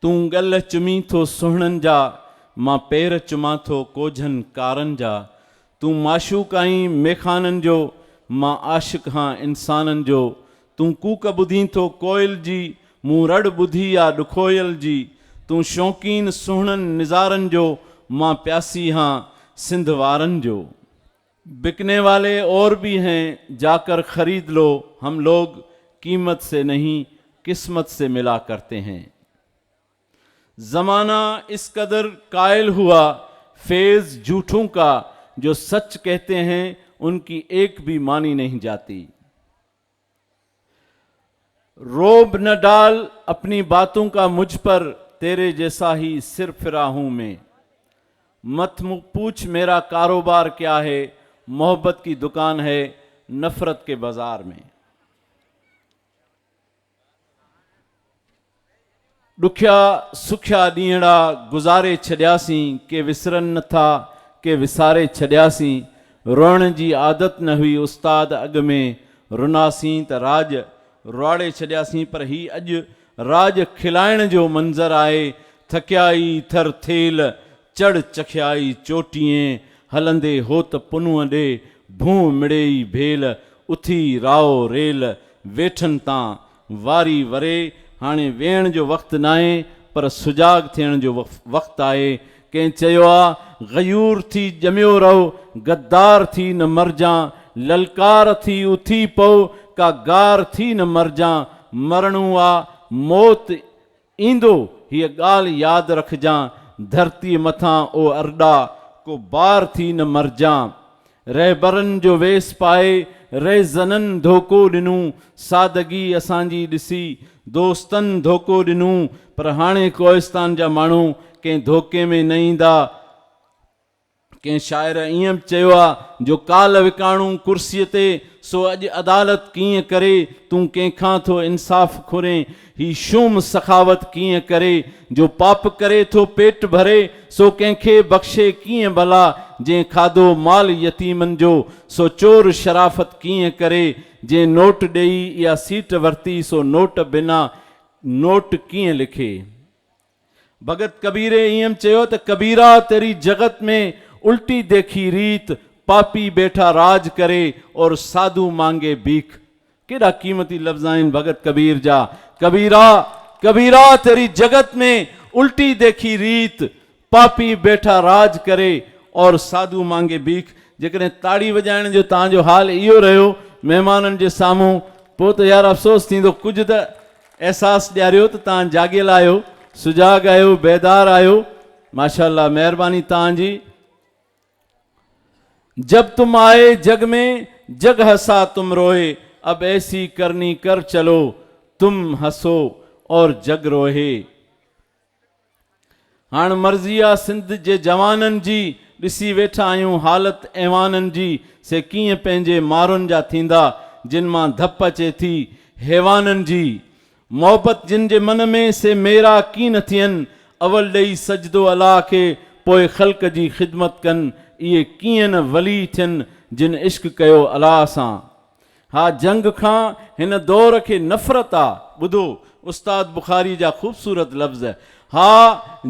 तूं गल चुमी थो सुहिणनि जा, मां पेर चुमां थो कोझनि कारनि जा। तूं माशूक आहीं मेखाननि जो, मां आशिक़ हां इंसाननि जो। तूं कूक ॿुधी थो कोयल जी, मूं रड़ ॿुधी आहे ॾुखोयल जी। तूं शौक़ीन सुहिणनि निज़ारनि जो, मां प्यासी हां सिंध वारनि जो। बिकने वाले और भी हैं, जाकर खरीद लो। हम लोग कीमत से नहीं किस्मत से मिला करते हैं। जमाना इस कदर कायल हुआ फेज झूठों का, जो सच कहते हैं उनकी एक भी मानी नहीं जाती। रोब न डाल अपनी बातों का मुझ पर, तेरे जैसा ही सिर फिरा हूं मैं। मत पूछ मेरा कारोबार क्या है, मोहब्बत की दुकान है नफरत के बाजार में। ॾुखिया सुखिया ॾींहड़ा गुज़ारे छॾियासीं, के विसरनि नथा के विसारे छॾियासीं। रोअण जी आदत न हुई उस्ताद अॻ में, रुनासीं त राज रुआड़े छॾियासीं। पर ही अॼु राज खिलाइण जो मंज़र आहे। थकियाई थर थेल चढ़ चखियाई चोटीअं, हलंदे हो त पुनुअ ॾे भूं मिड़ेई भेल। उथी राओ रेल वेठनि तां वारी वरे, हाणे वेहण जो वक़्तु न आहे पर सुजाग थियण जो वक़्तु आहे। कंहिं चयो आहे गयूर थी ॼमियो रहो, गद्दार थी न मरजां। ललकार थी उथी पओ, का गार थी न मरजां। मरणो आहे मौत ईंदो, हीअ ॻाल्हि यादि रखजां। धरती मथां ओ अरॾा को बार थी न मरजां। रहबरनि जो वेस पाए रहज़ननि धोखो ॾिनूं, सादगी असांजी ॾिसी दोस्तनि धोखो ॾिनूं। पर हाणे कोहिस्तान जा माण्हू कंहिं धोखे में न ईंदा। कंहिं शाइर ईअं चयो आहे, जो काल विकाणूं कुर्सीअ ते, सो अॼु अदालत कीअं करे। तूं कंहिंखां थो इंसाफ़ खुरे, ही शूम सखावत कीअं करे। जो पाप करे थो पेट भरे, सो कंहिंखे बख़्शे कीअं भला। जंहिं खाधो माल यतीमनि जो, सो चोर शराफ़त कीअं करे। जंहिं नोट ॾेई इहा सीट वरिती, सो नोट बिना नोट कीअं लिखे। भगत कबीरे ईअं चयो त कबीरा तेरी जगत में उल्टी देखी रीत, पापी बैठा राज करे और साधु मांगे भीख। केड़ा कीमती लफ्ज़ आहिनि भगत कबीर जा। कबीरा कबीरा तेरी जगत में उल्टी देखी रीत, पापी बैठा राज करे और साधु मांगे भीख। जेकॾहिं ताड़ी वॼाइण जो तव्हांजो हाल इहो रहियो महिमाननि जे साम्हूं, पोइ त यार अफ़सोस थींदो। कुझु त अहसासु ॾियारियो त तव्हां जाॻियल आहियो, सुजाग आहियो, बेदार आहियो। माशाअल्लाह, महिरबानी तव्हांजी। जब तुम आए जग में जग हंसा तुम रोए, अब ऐसी करनी कर चलो तुम हंसो और जग रोए। हाणे मर्ज़ी आहे सिंध जे जवाननि जी, ॾिसी वेठा आहियूं हालत ऐवाननि जी। से कीअं पंहिंजे मारुनि जा थींदा, जिन मां धप अचे थी हैवाननि जी। मोहबत जिन जे मन में, से मेरा कीन थियनि। अवल ॾेई सजदो अलाह खे, पोइ ख़ल्क़ जी ख़िदमत कनि। इहे कीअं न वली थियनि, जिन इश्क कयो अलाह सां। हा, जंग खां हिन दौर खे नफ़रत आहे। ॿुधो उस्ताद बुखारी जा ख़ूबसूरत लफ़्ज़। हा,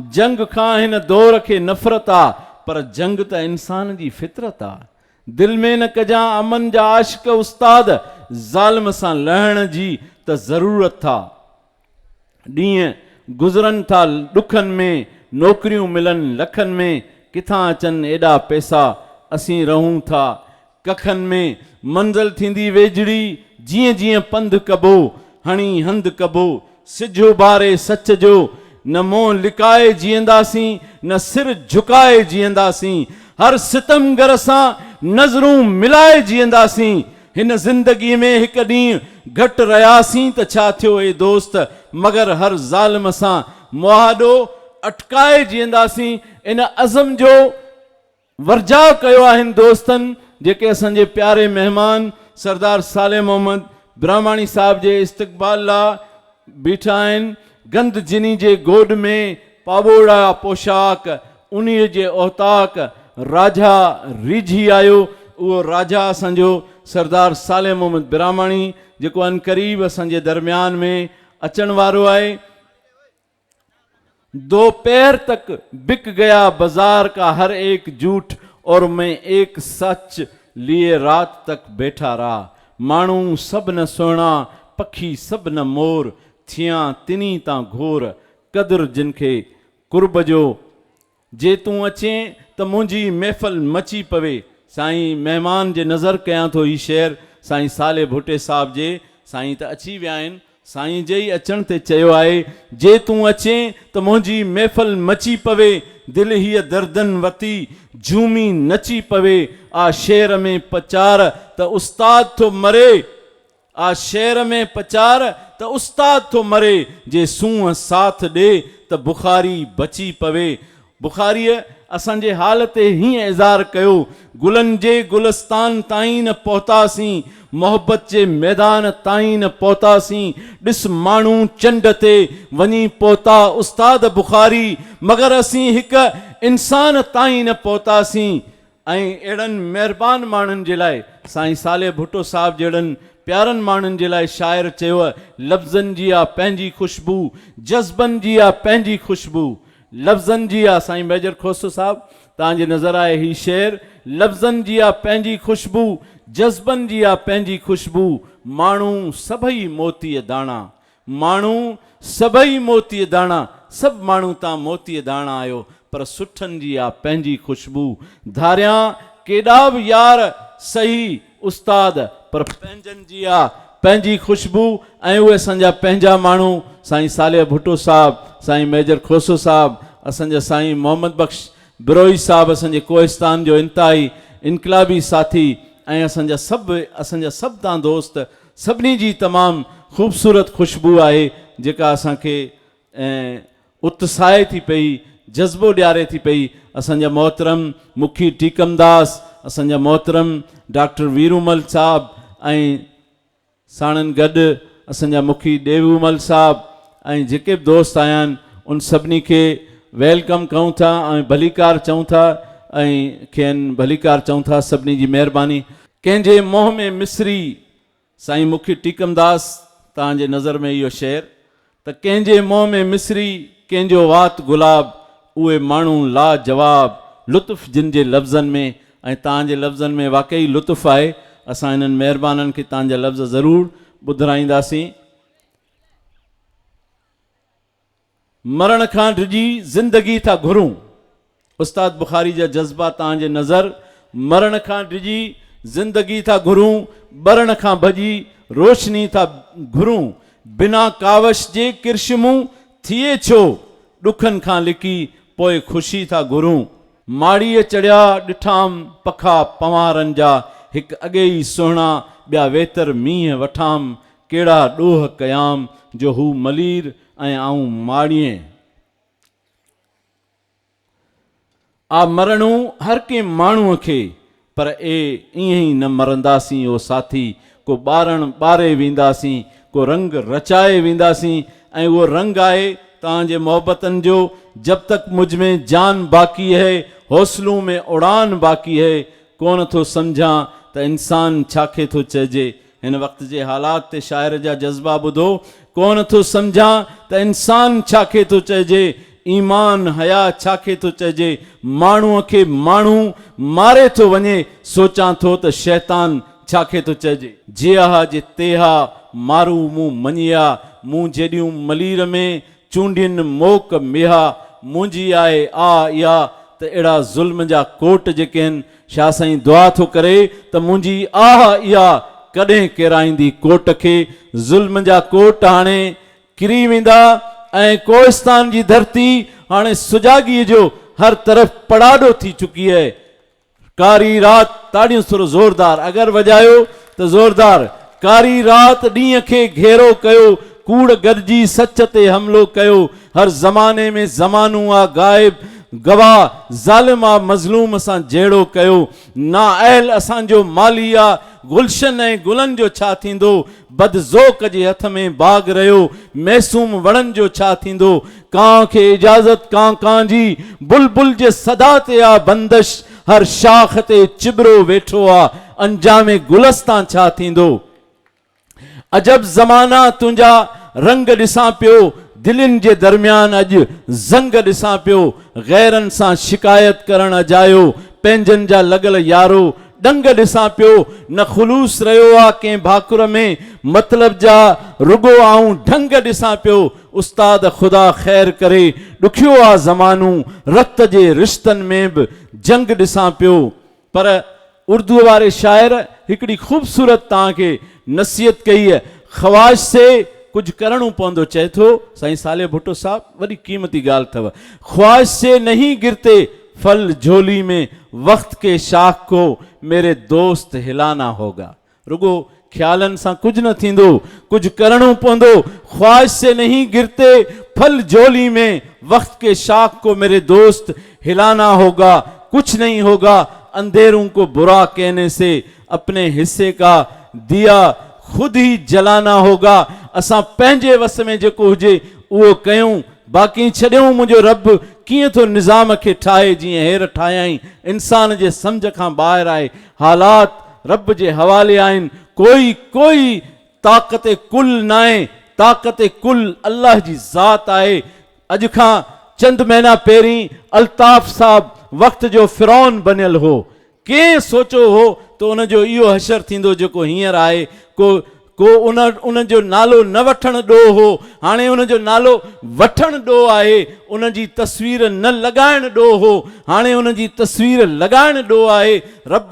जंग खां हिन दौर खे नफ़रत आहे, पर जंग त इंसान जी फितरत आहे। दिल में न कजां अमन जा आशिक़ उस्ताद, ज़ालिम सां लहण जी त ज़रूरत आहे। ॾींहं गुज़रनि था ॾुखनि में, नौकरियूं मिलनि लखनि में। किथां अचनि एॾा पैसा, असीं रहूं था कखनि में। मंज़िल थींदी वेझड़ी, जीअं जीअं पंधु कबो, हणी हंधु कबो। सिजो बारे सच जो, न मुंहुं लिकाए जीअंदासीं, न सिर झुकाए जीअंदासीं। हर सितमगर सां नज़रूं मिलाए जीअंदासीं। हिन ज़िंदगी में हिकु ॾींहुं घटि रहियासीं त छा थियो ए दोस्त, मगर हर ज़ालिम सां मुआहदो अटकाए जीअंदासीं। इन अज़म जो वर्जा कयो आहिनि दोस्तनि, जेके असांजे प्यारे महिमान सरदार साले मोहम्मद ब्राह्मणी साहिब जे इस्तक़बाल लाइ बीठा आहिनि। गंद जिनी जे गोड में पाबोड़ा पोशाक, उन्हीअ जे औताक राजा रीझी आयो। उहो राजा असांजो सरदार साले मोहम्मद ब्राह्मणी, जेको अनकरीब असांजे दरमियान में अचण वारो आहे। दोपहर तक बिक गया बाजार का हर एक झूठ, और मैं एक सच लिए रात तक बैठा रहा। माण्हू सब न सुहिणा, पखी सब न मोर, थियां तिनी तां घोर, कदुर जिनखे कुर्ब जो। जे तूं अचे त मुंहिंजी महफ़िल मची पवे। साईं महिमान जे नज़र कयां थो ही शेर साईं साले भुटे साहिब जे। साईं त अची विया आहिनि, साईं जे ई अचण ते चयो आहे, जे तूं अचे त मुंहिंजी महफ़िल मची पवे, दिलि हीअ दर्दन वती झूमी नची पवे। आ शेर में पचार त उस्ताद थो मरे, आ शेर में पचार त उस्ताद थो मरे, जे सूंहं साथ ॾे त बुखारी बची पवे। बुखारीअ असांजे हाल ते हीअं इज़हार कयो, गुलनि जे गुलस्तान ताईं न पहुतासीं, मोहब्बत जे मैदान ताईं न पहुतासीं। ॾिस माण्हू चंड ते वञी पहुता उस्ताद बुखारी, मगर असीं हिकु इंसान ताईं न पहुतासीं। ऐं अहिड़नि महिरबान माण्हुनि जे लाइ साईं साले भुट्टो साहिब जहिड़नि प्यारनि माण्हुनि जे लाइ शाइर चयो, लफ़्ज़नि जी आहे पंहिंजी ख़ुशबू, जज़्बनि जी आहे पंहिंजी ख़ुशबू। लफ़्ज़नि जी आहे, साईं मेजर खोसो साहिब तव्हांजे नज़र आहे ही शेर, लफ़्ज़नि जी आहे पंहिंजी ख़ुशबू, जज़्बनि जी आहे पंहिंजी ख़ुशबू। माण्हू सभई मोतीअ दाणा, माण्हू सभई मोतीअ दाणा, सभु माण्हू तव्हां मोतीअ दाणा आहियो, पर सुठनि जी आहे पंहिंजी ख़ुशबू। धारियां केॾा बि यार सही उस्ताद, पर पंहिंजनि जी आहे पंहिंजी ख़ुशबू। ऐं उहे असांजा पंहिंजा माण्हू साईं साले भुट्टो साहिब, साईं मेजर खोसो साहिब, असांजा साईं मोहम्मद बख़्श बिरोई साहिब, असांजे कोहिस्तान जो इंतिहाई इनकलाबी साथी, ऐं असांजा सभु तव्हां दोस्त, सभिनी जी तमामु ख़ूबसूरत ख़ुशबू आहे जेका असांखे उत्साहे थी पई, जज़्बो ॾियारे थी पई। असांजा मोहतरम मुखी टीकमदास, असांजा मोहतरम डॉक्टर वीरूमल साहिब, ऐं साणनि गॾु असांजा मुखी देवूमल साहिब, ऐं जेके बि दोस्त आया आहिनि उन सभिनी खे वेलकम कयूं था ऐं भलीकार चऊं था, ऐं खेनि भलीकार चऊं था। सभिनी जी महिरबानी। कंहिंजे मोह में मिस्री, साईं मुखी टीकमदास तव्हांजे नज़र में इहो शेर, त कंहिंजे मोह में मिस्री, कंहिंजो वात गुलाब, उहे माण्हू लाजवाब, लुत्फ़ जिन जे लफ़्ज़नि में, ऐं तव्हांजे लफ़्ज़नि में वाक़ई लुत्फ़ आहे। असां हिननि महिरबाननि खे तव्हांजा लफ़्ज़ ज़रूरु ॿुधाईंदासीं। मरण खां डिॼी ज़िंदगी था घुरूं, उस्ताद बुखारी जा जज़्बा तव्हांजे नज़र। मरण खां डिॼी ज़िंदगी था घुरूं, ॿरण खां भॼी रोशनी था घुरूं, बिना कावश जे किरशमूं थिए छो, ॾुखनि खां लिकी पोइ ख़ुशी था घुरूं। माड़ीअ चढ़िया ॾिठाम पखा पवारनि जा, हिकु अॻे ई सुहिणा ॿिया वेतर मींहं वठाम, कहिड़ा ॾोह कयाम जो हू मलीर ऐं आऊं माड़ीअ। आ मरणो हर कंहिं माण्हूअ खे, पर ईअं ई न मरंदासीं ओ साथी, को ॿारण ॿारे वेंदासीं, को रंग रचाए वेंदासीं, ऐं उहो रंग आहे तव्हांजे मोहब्बतनि जो। जब तक मुझ में जान बाक़ी है, हौसलों में उड़ान बाक़ी है, कोन थो सम्झां त इंसान छाखे थो चइजे। हिन वक़्त जे हालात ते शाइर जा जज़्बा ॿुधो, कोन थो सम्झां त इंसान छाखे थो चइजे, ईमान हया छाखे थो चइजे, माण्हूअ खे माण्हू मारे थो वञे, सोचां थो त शैतान छाखे थो चइजे। जिया जे तेहा मारू मूं मञिया, मूं जेॾियूं मलीर में चूंडियुनि मोक मेहा, मुंहिंजी आहे आ इहा त अहिड़ा ज़ुल्म जा कोट जेके आहिनि, छा साईं दुआ थो करे त मुंहिंजी आह इहा कॾहिं किराईंदी कोट खे। ज़ुल्म जा कोट हाणे किरी वेंदा, ऐं कोहिस्तान जी धरती हाणे सुजाॻीअ जो हर तरफ़ पड़ाॾो थी चुकी है। कारी रात, ताड़ियूं थोरो ज़ोरदार अगरि वॼायो त ज़ोरदार। कारी रात ॾींहं खे घेरो कयो, कूड़ गॾिजी सच ते हमिलो कयो, हर ज़माने में ज़मानू आ गाइब, गवाह ज़ालिम आ मज़लूम सां जहिड़ो कयो। नाअहल असांजो माली आ, गुलशन ऐं गुलनि जो छा थींदो, बदज़ोक जे हथ में बाग़ रहियो, मैसूम वणनि जो छा थींदो। कां खे इजाज़त कां जी, बुलबुल जे सदा ते आ बंदश, हर शाख ते चिबरो वेठो आ, अंजामे गुलस्तां छा थींदो। अजब ज़माना तुंहिंजा रंग ॾिसां पियो, दिलनि जे दरमियान अॼु ज़ंग ॾिसां पियो, ग़ैरनि सां शिकायत करणु अजायो, पंहिंजनि जा लॻल यारो डंग ॾिसां पियो, न ख़ुलूस रहियो आहे कंहिं भाकुर में, मतिलब जा रुगो आऊं ढंग ॾिसां पियो। उस्ताद ख़ुदा ख़ैर करे, ॾुखियो आहे ज़मानो, रत जे रिश्तनि में बि जंग ॾिसां पियो। पर उर्दू वारे शाइर हिकिड़ी ख़ूबसूरत तव्हांखे नसीहत कई आहे, ख़्वाहिश से कुछ करणो पवंदो। चए थो साईं साले भुट्टो साहब, वॾी क़ीमती ॻाल्हि अथव, ख्वाहिश से नहीं गिरते फल झोली में, वक्त के शाख को मेरे दोस्त हिलाना होगा। रुगो ख्यालन सां कुछ न थींदो, कुछ करणो पवंदो। ख्वाहिश से नहीं गिरते फल झोली में, वक्त के शाख को मेरे दोस्त हिलाना होगा। कुछ नहीं होगा अंधेरों को बुरा कहने से, अपने हिस्से का दिया खुद ही जलाना होगा। असां पंहिंजे वस में जेको हुजे उहो कयूं, बाक़ी छॾियूं मुंहिंजो रब कीअं थो निज़ाम खे ठाहे, जीअं हेर ठाहियईं, इंसान जे सम्झ खां ॿाहिरि आहे। हालात रब जे हवाले आहिनि, कोई ताक़त कुल न आहे, ताक़त कुल अल्लाह जी ज़ात आहे। अॼु खां चंद महीना पहिरीं अल्ताफ़ साहब वक़्त जो फ़िरौन बनियल हो। कंहिं सोचो हो त उनजो इहो हशर थींदो जेको हींअर आहे। को उन जो नालो न वठण ॾोह हो, हाणे उनजो नालो वठण ॾोह आहे। उन जी तस्वीर न लॻाइण ॾोह हो, हाणे उन जी तस्वीर लॻाइण ॾोह आहे। रब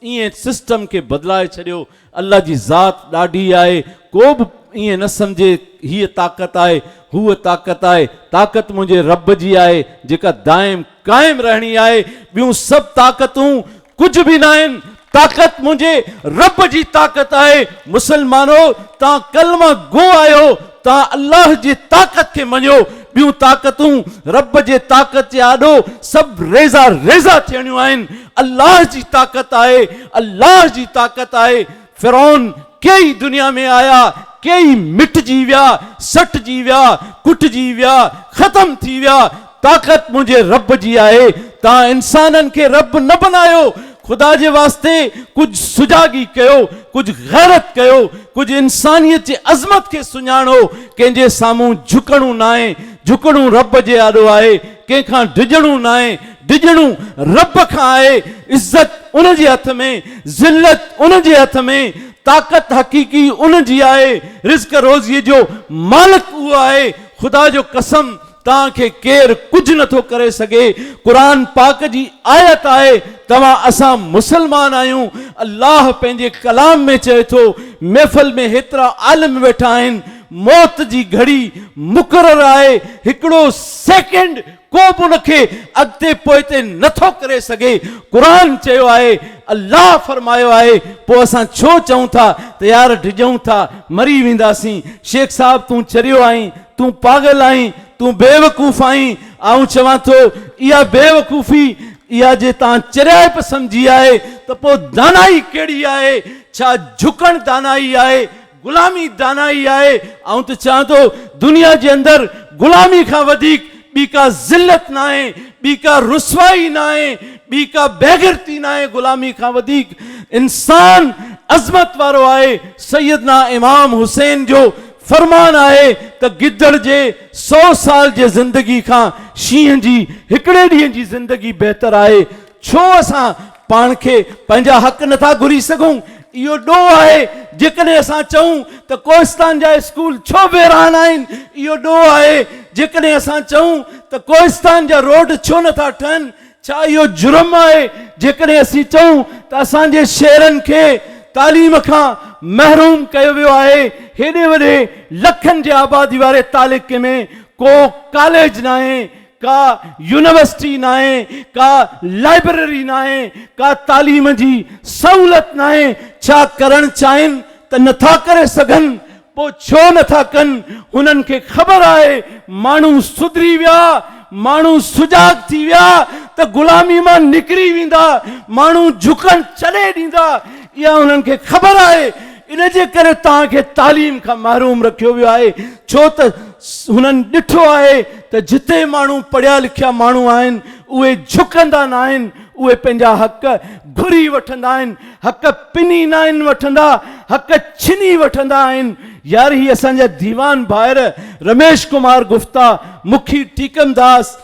ईअं सिस्टम खे बदिलाए छॾियो। अल्लाह जी ज़ात ॾाढी आहे, को बि ईअं न सम्झे हीअ ताक़त आहे हूअ ताक़त आहे। ताक़त मुंहिंजे रब जी आहे जेका दाइम क़ाइम रहणी आहे। ॿियूं सभु ताक़तूं कुझु बि न आहिनि, ताक़त मुंहिंजे रब जी ताक़त आहे। मुसलमानो तव्हां कलमा गो आहियो, तव्हां अल्लाह जी ताक़त खे मञो। ॿियूं ताक़तूं रब जे ताक़त जे आॾो सभु रेज़ा थियणियूं आहिनि। अल्लाह जी ताक़त आहे, अल्लाह जी ताक़त आहे। फ़िरौन कई दुनिया में आया, कई मिटजी विया, सटजी विया, कुटजी विया, ख़तम थी विया। ताक़त मुंहिंजे रब जी आहे। तव्हां इंसाननि खे रब न बनायो, खुदा जे वास्ते कुछ सुजागी कयो, कुछ गैरत कयो, कुछ इंसानियत जे अज़मत खे सुञाणो। कंहिंजे साम्हूं झुकणो न आहे, झुकणो रब जे आॾो आहे। कंहिंखां डिॼणो न आहे, डिॼणो रब खां आहे। इज़त उन जे हथ में, ज़िल्लत उन जे हथ में, ताक़त हक़ीक़ी उन जी आहे। रिज़्क़ रोज़ीअ जो मालिक उहो आहे। खुदा जो कसम तव्हांखे केरु कुझु नथो करे सघे। क़ुरान पाक जी आयत आहे, तव्हां असां मुसलमान आहियूं। अल्लाह पंहिंजे कलाम में चए थो, महफ़िल में हेतिरा आलिम वेठा आहिनि, मौत जी घड़ी मुक़ररु आहे। हिकिड़ो सेकेंड को बि उनखे अॻिते पोइते नथो करे सघे। क़ुरान चयो आहे, अल्लाह फरमायो आहे, पोइ असां छो चऊं था त यार डिॼूं था, मरी वेंदासीं। शेख साहब तूं चरियो आहीं, तूं पागल आहीं, तूं बेवकूफ़ आहीं। आऊं चवां थो इहा बेवकूफ़ी, इहा जे तव्हां चरियाप सम्झी आहे त पोइ दानाई कहिड़ी आहे? छा झुकण दानाई आहे? गुलामी दानाई आहे? आऊं त चवां थो दुनिया जे अंदरि गुलामी खां वधीक ॿी का ज़िल्लत न आहे, ॿी का रुसवाई न आहे, ॿी का बेग़िरती न आहे। गुलामी खां वधीक इंसान अज़मत वारो आहे। सैयदना इमाम हुसैन जो फरमान आहे त गिदड़ जे 100 साल जे ज़िंदगी खां शींहं जी हिकिड़े ॾींहं जी ज़िंदगी बहितर आहे। छो असां पाण खे पंहिंजा हक़ नथा घुरी सघूं? इहो ॾोह आहे। जेकॾहिं असां चऊं त कोहिस्तान जा स्कूल छो बेरान आहिनि, इहो ॾोह आहे। जेकॾहिं असां चऊं त कोहिस्तान जा रोड छो नथा ठहनि, छा इहो जुर्म आहे? जेकॾहिं असीं चऊं त असांजे शहरनि खे तालीम खां महरूम कयो वियो आहे, हेॾे वॾे लखनि जे आबादी वारे तालुके में को कॉलेज न आहे, का यूनिवर्सिटी न आहे, का लाइब्रेरी न आहे, का तालीम जी सहूलत न आहे। छा करणु चाहिनि त नथा करे सघनि? पोइ छो नथा कनि? हुननि खे ख़बर आहे माण्हू सुधरी विया, माण्हू सुजाग थी विया त गुलामी मां निकिरी वेंदा, माण्हू झुकण छॾे ॾींदा। इहा हुननि खे ख़बर आहे। इन जे करे तव्हांखे तालीम खां महरूम रखियो वियो आहे। छो त हुननि ॾिठो आहे त जिते माण्हू पढ़िया लिखिया माण्हू आहिनि उहे झुकंदा न आहिनि, उहे पंहिंजा हक़ घुरी वठंदा आहिनि। हक़ पिनी न आहिनि वठंदा, हक़ छिनी वठंदा आहिनि। यार ही असांजा दीवान भाइर रमेश कुमार गुप्ता, मुखी टीकमदास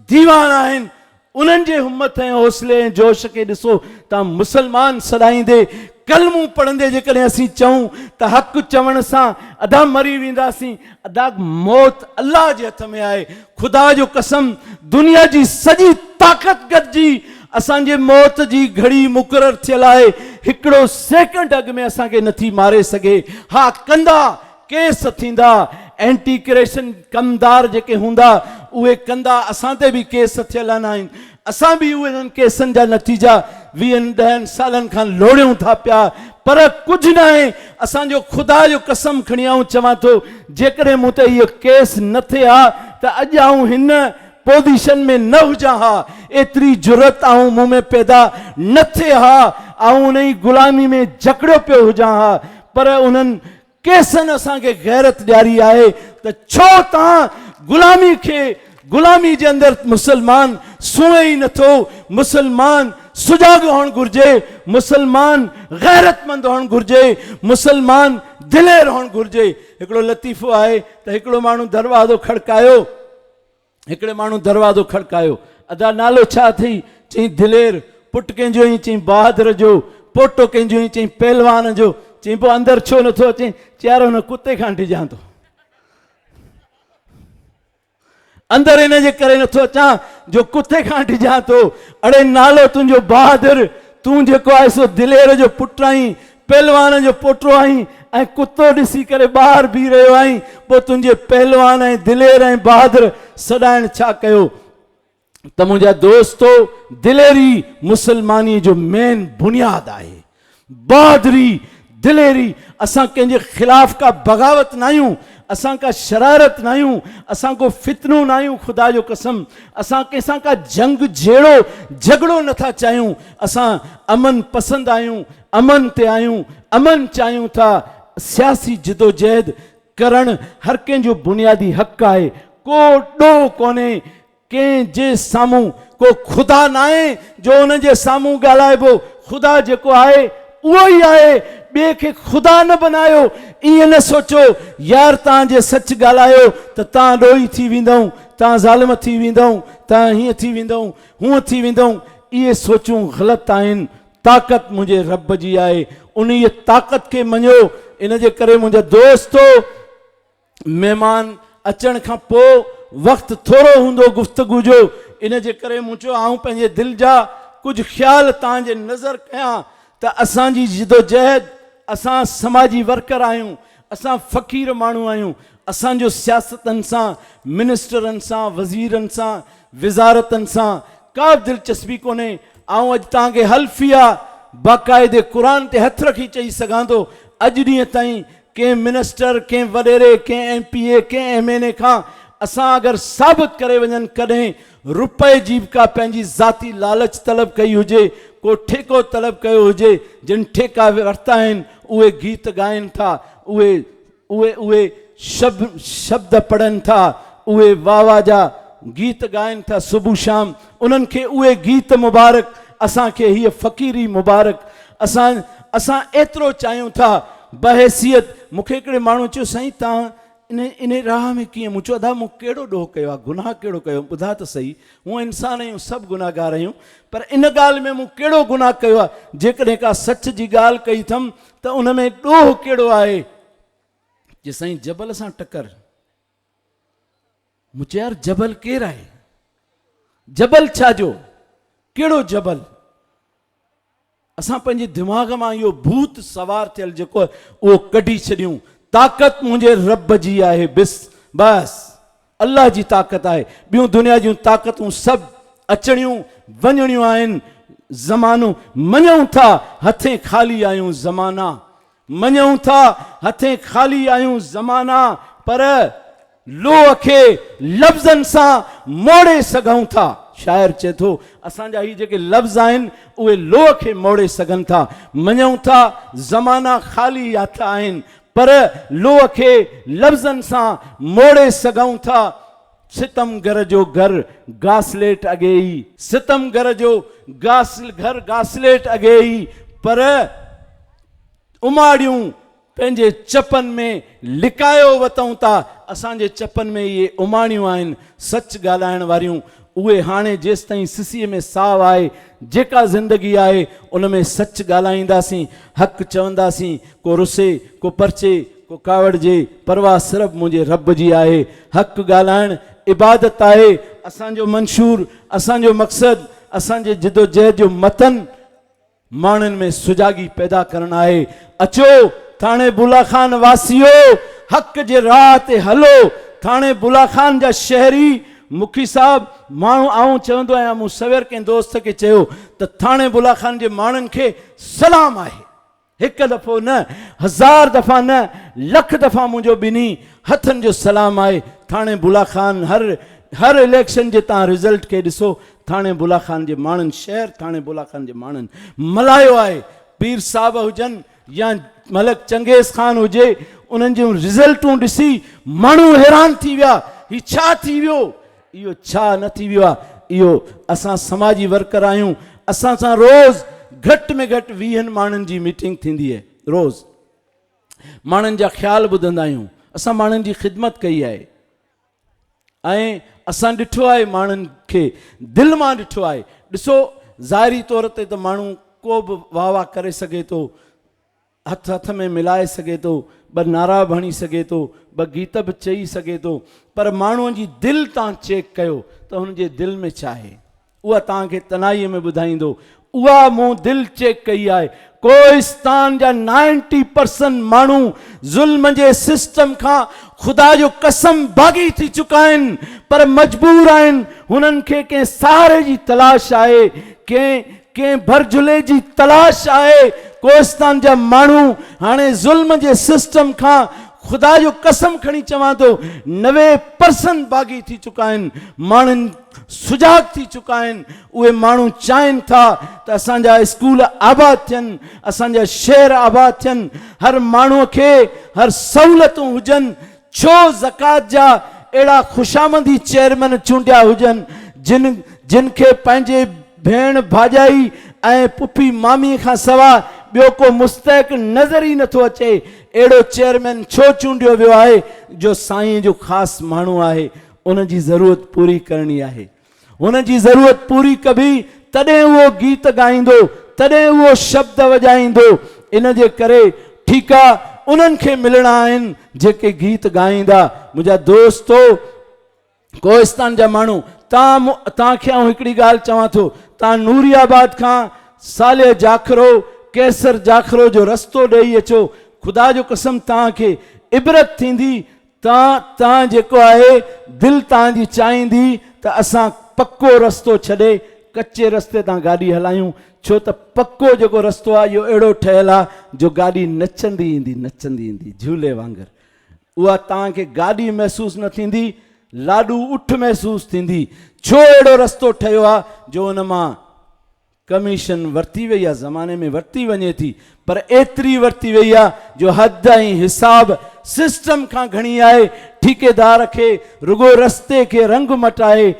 दीवान आहिनि। उन्हनि जे हिम्मत ऐं हौसले ऐं जोश खे ॾिसो। तव्हां मुसलमान सॾाईंदे कलमूं पढ़ंदे जेकॾहिं असीं चऊं त हक़ चवण सां अदा मरी वेंदासीं, अदा मौत अल्लाह जे हथ में आहे। ख़ुदा जो कसम, दुनिया जी सॼी ताक़त गॾिजी असांजे मौत जी घड़ी मुक़ररु थियल आहे। हिकिड़ो सेकंड अॻु में असांखे नथी मारे सघे। हा, कंदा केस थींदा, एंटी क्रेशन कमदार जेके हूंदा उहे कंदा, असां ते बि केस थियल आहिनि। असां बि उन्हनि केसनि जा नतीजा 20-10 सालनि खां लोड़ियूं था पिया, पर कुझु न आहे। असांजो ख़ुदा जो कसम खणी आऊं चवां थो, जेकॾहिं मूं ते इहो केस न थिए हा त अॼु आऊं हिन पोज़ीशन में न हुजां हा, एतिरी जुरत आऊं मूं में पैदा न थिए हा, आऊं उन ई ग़ुलामी में जकड़ियो पियो हुजां हा। पर उन्हनि केसनि असांखे गैरत ॾियारी आहे त छो तव्हां ग़ुलामी जे अंदरि मुसलमान सुम्हे ई नथो। मुसलमान सुजाॻ हुअणु घुरिजे, मुसलमान गैरतमंद हुअणु घुरिजे, मुसलमान दिलेर हुअणु घुरिजे। हिकिड़ो लतीफ़ो आहे त हिकिड़ो माण्हू दरवाज़ो खड़कायो, हिकिड़े माण्हू दरवाज़ो खड़कायो, अदा नालो छा अथई? चई दिलेर। पुटु कंहिंजो ई? चई बहादुर जो। पोटो कंहिंजो ई? चई पहलवान जो। चई पोइ अंदरि छो नथो अचे? यार हुन कुते खां डिॼां थो, अंदरि इन जे करे नथो अचां जो कुते खां डिॼां थो। अड़े नालो तुंहिंजो बहादुर, तूं जेको आहे सो दिलेर जो पुटु आहीं, पहलवान जो पोटो आहीं, ऐं कुतो ॾिसी करे ॿाहिरि बीह रहियो आहीं। पोइ तुंहिंजे पहलवान ऐं दिलेर ऐं बहादुर सॾाइण छा कयो? त मुंहिंजा दोस्तो, दिलेरी मुसलमानी जो मेन बुनियाद आहे। बहादुरी, दिलेरी। असां कंहिंजे ख़िलाफ़ का बग़ावत न आहियूं, असां का शरारत न आहियूं, असां को फितनो न आहियूं। ख़ुदा जो कसम, असां कंहिंसां का जंग जहिड़ो झगड़ो नथा चाहियूं। असां अमन पसंदि आहियूं, अमन ते आहियूं, अमन चाहियूं था। सियासी जिदोजहद करणु हर कंहिंजो बुनियादी हक़ आहे। को ॾोह कोन्हे कंहिंजे साम्हूं। को ख़ुदा न आहे जो हुन जे साम्हूं ॻाल्हाइबो। ख़ुदा जेको आहे उहो ई आहे, ॿिए खे ख़ुदा न बनायो। ईअं न सोचो यार तव्हां जे सच ॻाल्हायो त तव्हां ॾोही थी वेंदव, तव्हां ज़ालिम थी वेंदव, तव्हां हीअं थी वेंदव, हूअं थी वेंदव। इहे सोचूं ग़लति आहिनि। ताक़त मुंहिंजे रब जी आहे, उन ई ताक़त खे मञो। इन जे करे मुंहिंजा दोस्तो, महिमान अचण खां पोइ वक़्तु थोरो हूंदो गुफ़्तगू जो, इन जे करे मूं चयो आऊं पंहिंजे दिलि जा कुझु ख़्याल तव्हांजे नज़र कयां त असांजी जिदोजहद, असां समाजी वर्कर आहियूं, असां फ़क़ीर माण्हू आहियूं। असांजो सियासतनि सां, मिनिस्टरनि सां, वज़ीरनि सां, विज़ारतनि सां का बि दिलचस्पी कोन्हे। आऊं अॼु तव्हांखे हल्फिया बाक़ाइदे क़ुर ते हथु रखी चई सघां थो, अॼु ॾींहं ताईं कंहिं मिनिस्टर, कंहिं वॾेरे, कंहिं MPA, कंहिं MNA खां असां अगरि साबित करे वञनि कॾहिं रुपए जी का पंहिंजी ज़ाती लालच तलब कई हुजे, को ठेको तलब कयो हुजे, जिन ठेका वरिता आहिनि उहे गीत ॻाइनि था, उहे शब्द पढ़नि था, उहे वाह वाह जा गीत ॻाइनि था सुबुह शाम। उन्हनि खे उहे गीत मुबारक, असांखे हीअ फ़क़ीरी मुबारक। असां एतिरो चाहियूं था बहैसियत। मूंखे हिकिड़े माण्हू चयो, साईं तव्हां इन राह में कीअं? मूं चयो अदा मूं कहिड़ो ॾोह कयो आहे, गुनाह कहिड़ो कयो? ॿुधा त सही, हूअं इंसान आहियूं, सभु गुनाहगार आहियूं, पर इन ॻाल्हि में मूं कहिड़ो गुनाह कयो आहे? जेकॾहिं का सच जी ॻाल्हि कई अथमि त उन में ॾोह कहिड़ो आहे? जे साईं जबल सां टकर। मूं चयो यार जबल केरु आहे? जबल छा जो? कहिड़ो जबल? असां पंहिंजे दिमाग़ मां इहो भूत सवार थियल जेको उहो कढी छॾियूं। ताक़त मुंहिंजे रब जी आहे, बस अल्लाह जी ताक़त आहे। ॿियूं दुनिया जूं ताक़तूं सभु अचणियूं वञणियूं आहिनि। ज़मानो मञूं था हथे खाली आहियूं, ज़माना मञूं था हथे खाली आहियूं, ज़माना, पर लोह खे लफ़्ज़नि सां मोड़े सघूं था। शाइर चए थो असांजा ही जेके लफ़्ज़ आहिनि उहे लोह खे मोड़े सघनि था। मञूं था ज़माना खाली हथ आहिनि, पर लोह खे लफ़्ज़नि सां मोड़े सघूं था। सितमगर जो घर घासलेट अॻे ई, सितमगर जो घर घासलेट अॻे ई, पर उमाड़ियूं पंहिंजे चपनि में लिकायो वतऊं था। असांजे चपनि में इहे उमाणियूं आहिनि सच ॻाल्हाइण वारियूं, उहे हाणे जेसि ताईं सिसीअ में साहु आहे, जेका ज़िंदगी आहे उन में सच ॻाल्हाईंदासीं, हक़ चवंदासीं। को रुसे, को परचे, को कावड़िजे, परवाह सिर्फ़ु मुंहिंजे रब जी आहे। हक़ ॻाल्हाइण इबादत आहे। असांजो मंशूर, असांजो मक़सदु, असांजे जिदोजहद जो मतन माण्हुनि में सुजागी पैदा करणु आहे। अचो थाणे बुलाखान वासियो, हक़ जे राह ते हलो। थाणे बुलाखान जा शहरी मुखी साहब, माण्हू आऊं चवंदो आहियां, मूं सवेर कंहिं दोस्त खे चयो त थाणे बुलाखान जे माण्हुनि खे सलाम आहे। हिकु दफ़ो न, 1000 दफ़ा न, लख दफ़ा मुंहिंजो ॿिन्ही हथनि जो सलाम आहे। थाणे बुलाखान हर इलेक्शन जे तव्हां रिज़ल्ट खे ॾिसो, थाणे बुलाखान जे माण्हुनि, शहर थाणे बुलाखान जे माण्हुनि मल्हायो आहे। पीर साहब हुजनि या मलक चंगेज़ खान हुजे, उन्हनि जूं रिज़ल्टूं ॾिसी माण्हू हैरान थी विया, हीउ छा थी वियो, इहो छा न थी वियो आहे। इहो असां समाजी वर्कर आहियूं, असां सां रोज़ घटि में घटि 20 माण्हुनि जी मीटिंग थींदी आहे। रोज़ माण्हुनि जा ख़्याल ॿुधंदा आहियूं, असां माण्हुनि जी ख़िदमत कई आहे ऐं असां ॾिठो आहे, माण्हुनि खे दिलि मां ॾिठो आहे। ॾिसो, ज़ाहिरी तौर ते त माण्हू को बि वाह वाह करे सघे थो, हथ हथ में मिलाए सघे थो, 2 नारा भणी सघे थो, 2 गीत बि चई सघे थो, पर माण्हूअ जी दिलि तव्हां चेक कयो त हुनजे दिलि में छा आहे, उहा तव्हांखे तनाईअ में ॿुधाईंदो। उहा मूं दिलि चेक कई आहे। कोहिस्तान जा 90% माण्हू ज़ुल्म जे सिस्टम खां ख़ुदा जो कसम भागी थी चुका आहिनि, पर मजबूर आहिनि। हुननि खे कंहिं सहारे जी तलाश आहे, कंहिं भरझुले जी तलाश आहे। कोहिस्तान जा माण्हू हाणे ज़ुल्म जे सिस्टम खां ख़ुदा जो कसम खणी चवां थो 90% भागी थी चुका आहिनि। माण्हुनि सुजाग थी चुका आहिनि। उहे माण्हू चाहिनि था त असांजा स्कूल आबाद थियनि, असांजा शहर आबाद थियनि, हर माण्हूअ खे हर सहूलियतूं हुजनि। छो ज़कात जा अहिड़ा ख़ुशामंदी चेयरमैन चूंडिया हुजनि, जिन खे पंहिंजे भेण भाॼाई ऐं पुफी मामी खां सवाइ ॿियो को मुस्तहिक नज़र ई नथो अचे। अहिड़ो चेयरमैन छो चूंडियो वियो आहे? जो साईं जो ख़ासि माण्हू आहे, उन जी ज़रूरत पूरी करणी आहे। हुन जी ज़रूरत पूरी कबी तॾहिं उहो गीत ॻाईंदो, तॾहिं उहो शब्द वॼाईंदो। इन जे करे ठीकु आहे, उन्हनि खे मिलणा आहिनि जेके गीत ॻाईंदा। मुंहिंजा दोस्तो, कोहिस्तान जा माण्हू, तव्हांखे आउं हिकिड़ी ॻाल्हि चवां थो, तव्हां नूरियाबाद खां साले जाखरो, कैसर जाखरो जो रस्तो ॾेई अचो, ख़ुदा जो कसम तव्हांखे इबरत थींदी। तव्हां जेको आहे दिलि तव्हांजी चाहींदी त असां पक्को रस्तो छॾे कचे रस्ते तां गाॾी हलायूं, छो त पक्को जेको रस्तो आहे इहो अहिड़ो ठहियलु आहे जो गाॾी नचंदी ईंदी झूले वांगुरु। उहा तव्हांखे गाॾी महसूसु न थींदी, लाॾू उठ महसूसु थींदी। छो अहिड़ो रस्तो ठहियो आहे जो हुन मां कमीशन वरिती वई आहे, ज़माने में वरिती वञे थी, पर एतिरी वरिती वई आहे जो हद ऐं हिसाब सिस्टम खां घणी आहे। ठेकेदार खे रुगो रस्ते खे रंग मटाए,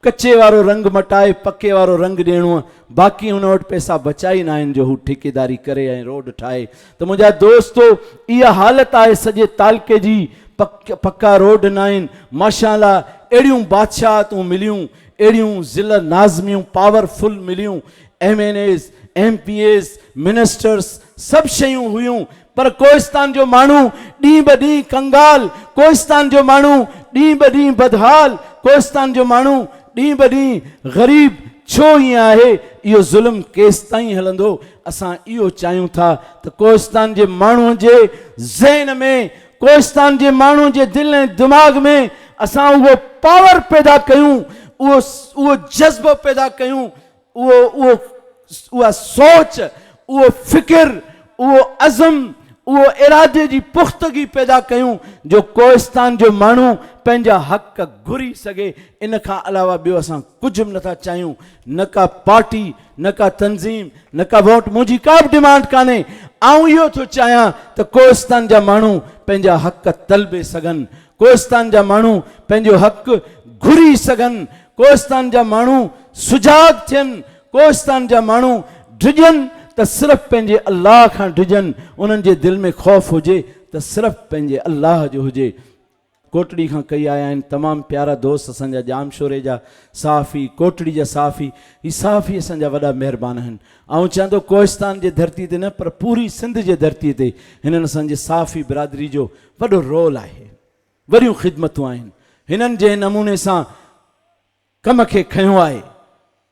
कचे वारो रंग मटाए पके वारो रंग ॾियणो आहे, बाक़ी हुन वटि पैसा बचाई न आहिनि जो हू ठेकेदारी करे ऐं रोड ठाहे। त मुंहिंजा दोस्तो, इहा हालत आहे सॼे तालके जी। पक्का रोड न आहिनि। माशाअल्लाह अहिड़ियूं बादशाहतूं मिलियूं, अहिड़ियूं ज़िला नाज़मियूं पावरफुल मिलियूं, MNAs, MPAs, मिनिस्टर्स, सभु शयूं हुयूं, पर कोहिस्तान जो माण्हू ॾींहुं ब ॾींहुं कंगाल, कोहिस्तान जो माण्हू ॾींहुं ब ॾींहुं बदहाल, कोहिस्तान जो माण्हू ॾींहुं ब ॾींहुं ग़रीब। छो ईअं आहे? इहो ज़ुल्म केसि ताईं हलंदो? असां इहो चाहियूं था त कोहिस्तान जे माण्हूअ जे ज़हन में, कोहिस्तान जे माण्हू जे दिलि ऐं दिमाग़ में असां उहो पावर पैदा कयूं, उहो जज़्बो पैदा कयूं, उहा सोच, उहो फ़िक्र, उहो अज़म, उहो इरादे जी पुख़्तगी पैदा कयूं जो कोहिस्तान जो माण्हू पंहिंजा हक़ घुरी सघे। इन खां अलावा ॿियो असां कुझु बि नथा चाहियूं, न का पार्टी, न का तंज़ीम, न का वोट। मुंहिंजी का बि डिमांड कान्हे। आउं इहो थो चाहियां त कोहिस्तान जा माण्हू पंहिंजा हक़ तलबे सघनि, कोहिस्तान जा माण्हू पंहिंजो हक़ घुरी सघनि, कोहिस्तान जा माण्हू सुजाग थियनि, कोहिस्तान जा माण्हू डिॼनि त सिर्फ़ु पंहिंजे अल्लाह खां डिॼनि, उन्हनि जे दिलि में ख़ौफ़ हुजे त सिर्फ़ु पंहिंजे अल्लाह जो हुजे। कोटड़ी खां कई आया आहिनि, तमामु प्यारा दोस्त असांजा जामशोरे जा साफ़ी, कोटड़ी जा साफ़ी, ही साफ़ी असांजा वॾा महिरबान आहिनि। ऐं चवंदो कोहिस्तान जे धरती ते न पर पूरी सिंध जे धरतीअ ते हिननि असांजे साफ़ी बिरादरी जो वॾो रोल आहे, वॾियूं ख़िदमतूं आहिनि। हिननि जे नमूने सां कम खे खयों आहे,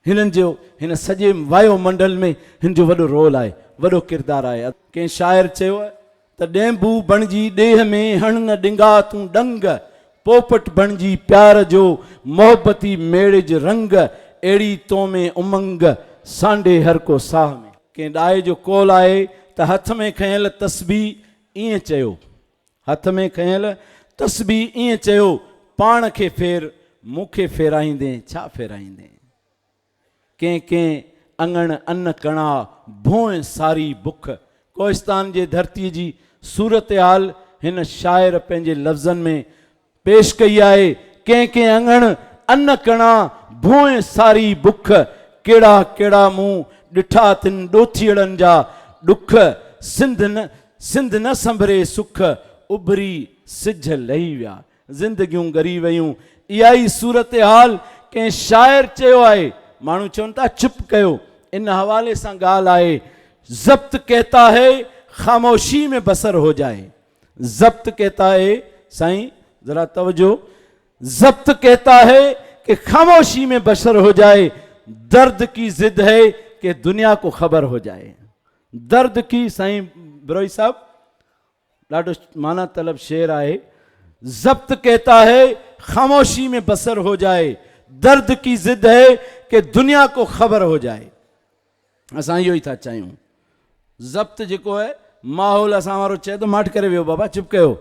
हिननि जो हिन सॼे वायुमंडल में हिन जो वॾो रोल आहे, वॾो किरदारु आहे। कंहिं शाइर चयो आहे त ॾेंबू बणिजी ॾेह में हण न ॾिंगा तूं डंग, पोपट बणिजी प्यार जो मोहबती मेड़िज रंग, अहिड़ी तो में उमंग सांडे हर को साह में। कंहिं ॾाए जो कोल आहे त हथ में खयल तस्बीह ईअं चयो, हथ में खयल तस्बीह ईअं चयो, पाण खे फेर मूंखे फेराईंदे छा फेराईंदे। कंहिं कंहिं अङण अन कणा भोए सारी बुख। कोहिस्तान जे धरतीअ जी सूरत हाल हिन शाइर पंहिंजे लफ़्ज़नि में पेश कई आहे। कंहिं कंहिं अङण अन कणा भोए सारी बुख, कहिड़ा कहिड़ा मूं ॾिठा तिन ॾोथीअड़नि जा ॾुख, सिंध न संभरे सुख, उभरी सिज लही विया, ज़िंदगियूं ॻरी वयूं। इहा ई सूरत हाल कंहिं शाइर चयो आहे। माण्हू चवनि था चुप कयो, इन हवाले सां ॻाल्हि आहे, ज़ब्त कहता है खामोशी में बसर हो जाए। ज़ब्त कहता है, साईं जरा तवज्जो, ज़ब्त कहता है कि खामोशी में बसर हो जाए, दर्द की जिद है कि दुनिया को खबर हो जाए। दर्द की, साईं बिरोई साहब ॾाढो माना तलब शेर आहे। ज़ब्त कहता है खामोशी में बसर हो जाए, दर्द की जिद है कि दुनिया को खबर हो जाए। असां इहो ई था चाहियूं। ज़ब्त जेको आहे माहौल असां वारो चए थो माठ करे वियो बाबा चुप कयो,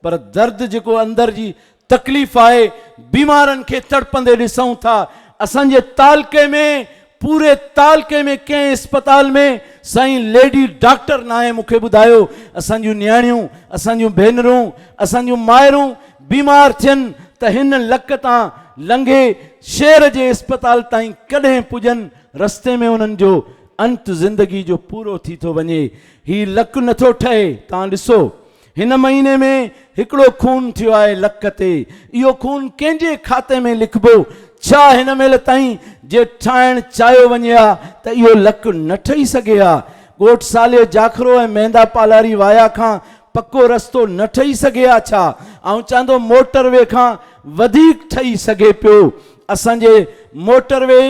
पर दर्द जेको अंदर जी तकलीफ़ आहे, बीमारनि खे तड़पंदे ॾिसूं था। असांजे तालके में, पूरे तालके में कंहिं अस्पताल में साईं लेडी डॉक्टर न आहे। मूंखे ॿुधायो असांजूं न्याणियूं, असांजूं भेनरूं, असांजूं माइरूं बीमार थियनि त हिन लक तां लंघे शहर जे अस्पताल ताईं कॾहिं पुॼनि, रस्ते में उन्हनि जो अंत ज़िंदगी जो पूरो थी थो वञे। ही लक नथो ठहे। तव्हां ॾिसो हिन महीने में हिकिड़ो खून थियो आहे लक ते। इहो खून कंहिंजे खाते में लिखिबो? छा हिन महिल ताईं जे ठाहिण चाहियो वञे हा त इहो लक न ठही सघे हा? ॻोठ साले जाखरो ऐं मेंदा पालारी वाया खां पको रस्तो न ठही सघे हा छा? ऐं चवंदो मोटरवे खां वधीक ठही सघे पियो। असांजे मोटरवे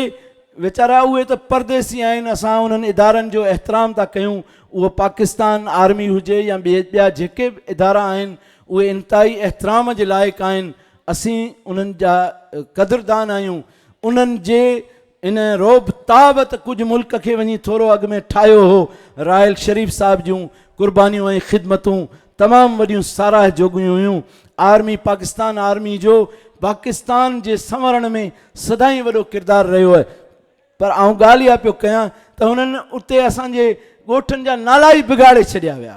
वीचारा उहे त परदेसी आहिनि, असां उन्हनि इदारनि जो एतिराम था कयूं। उहो पाकिस्तान आर्मी हुजे या ॿिया जेके बि इदारा आहिनि उहे इंतिहाई एतिराम जे लाइक़ु आहिनि। असीं उन्हनि जा क़दुरदान आहियूं। उन्हनि जे इन रोब ताब त कुझु मुल्क खे वञी थोरो अॻु में ठाहियो हो। रायल शरीफ़ साहिब जूं क़ुर्बानियूं ऐं ख़िदमतूं तमामु वॾियूं साराह जोगियूं हुयूं। आर्मी, पाकिस्तान आर्मी जो पाकिस्तान जे संवरण में सदाईं वॾो किरदारु रहियो आहे। पर आउं ॻाल्हि इहा पियो कयां त हुननि उते असांजे ॻोठनि जा नाला ई बिगाड़े छॾिया विया।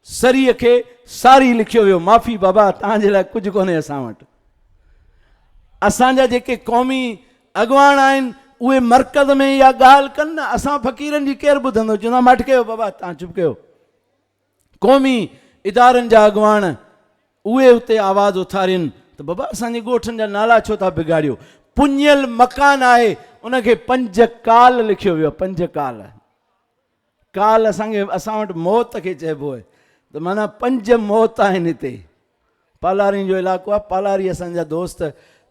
सरीअ खे सारी लिखियो वियो। माफ़ी बाबा, तव्हांजे लाइ कुझु कोन्हे असां वटि। असांजा जेके क़ौमी अॻवान आहिनि उहे मर्कज़ में इहा ॻाल्हि कनि न, असां फ़क़ीरनि जी केरु ॿुधंदो? चवंदा मट कयो बाबा, तव्हां चुप कयो। क़ौमी इदारनि जा अॻवान उहे उते आवाज़ उथारियुनि त बाबा असांजे ॻोठनि जा नाला छो था बिगाड़ियो? पुञियल मकान आहे, उनखे 5 काल लिखियो वियो। 5 काल। काल असां वटि मौत खे चइबो आहे, त माना 5 मौत आहिनि हिते। पालारी जो इलाइक़ो आहे। पालारी असांजा दोस्त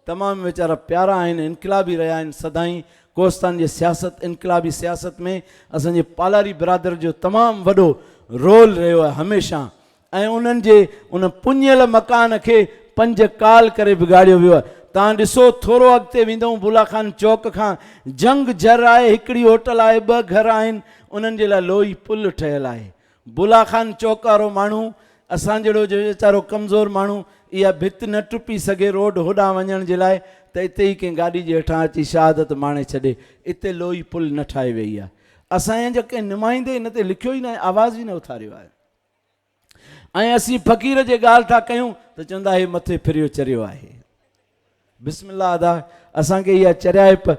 तमामु वीचारा प्यारा आहिनि, इनकलाबी रहिया आहिनि सदाईं। कोहिस्तान जी सियासत, इनकलाबी सियासत में असांजे पालारी बिरादर जो तमामु वॾो रोल रहियो आहे हमेशह। ऐं उन्हनि जे उन पुञियल मकान खे 5 काल करे बिगाड़ियो वियो आहे। तव्हां ॾिसो थोरो अॻिते वेंदव बुला खान चौक खां जंग जर आहे, हिकिड़ी होटल आहे, 2 घर आहिनि, उन्हनि जे लाइ लोही पुल ठहियलु आहे। बुला खान चौक वारो माण्हू, असां जहिड़ो जो वीचारो कमज़ोर माण्हू, इहा भित न टुपी सघे रोड होॾां वञण जे लाइ, त हिते ई कंहिं गाॾी जे हेठां अची शहादत माणे छॾे। हिते लोही पुल न ठाहे वई आहे। असांजे जेके नुमाइंदे हिन ते लिखियो ई न आहे, आवाज़ ई न उथारियो आहे। ऐं असीं फ़क़ीर जे ॻाल्हि था कयूं त चवंदा हे मथे फिरियो चरियो आहे। बिस्मिल्लाह अदा। असांखे इहा चरियाइप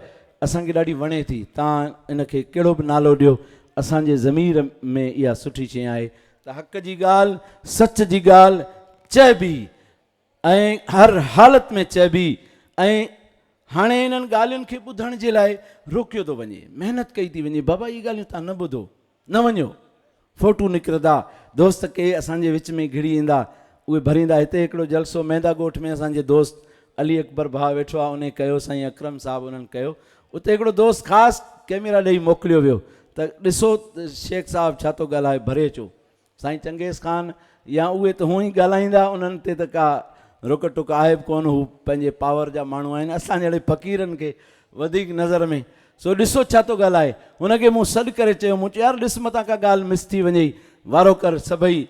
असांखे ॾाढी वणे थी। तव्हां इनखे कहिड़ो बि नालो ॾियो, असांजे ज़मीर में इहा सुठी शइ आहे त हक़ जी ॻाल्हि, सच जी ॻाल्हि चइबी। ऐं हर हालत में चइबी। ऐं हाणे इन्हनि ॻाल्हियुनि खे ॿुधण जे लाइ रोकियो थो वञे, महिनत कई थी वञे, बाबा इहे ॻाल्हियूं तव्हां न ॿुधो, न वञो। फोटू निकिरंदा, दोस्त के असांजे विच में घिरी ईंदा, उहे भरींदा। हिते हिकिड़ो जलसो मेंदा ॻोठ में असांजे दोस्त अली अकबर भाउ वेठो आहे, उन कयो, साईं अकरम साहिबु उन्हनि कयो। उते हिकिड़ो दोस्त ख़ासि कैमरा ॾेई मोकिलियो वियो त ॾिसो शेख साहिबु छा थो ॻाल्हाए, भरे अचो। साईं चंगेज़ ख़ान या उहे त हूअं ई ॻाल्हाईंदा, उन्हनि ते त का रुक टुक आहे बि कोन, हू पंहिंजे पावर जा माण्हू आहिनि, असां जहिड़े फ़क़ीरनि खे वधीक नज़र में। सो ॾिसो छा थो ॻाल्हाए। हुनखे मूं सॾु करे चयो, मूं चयो यार ॾिस मथां का ॻाल्हि मिस थी वञे, वारो कर। सभई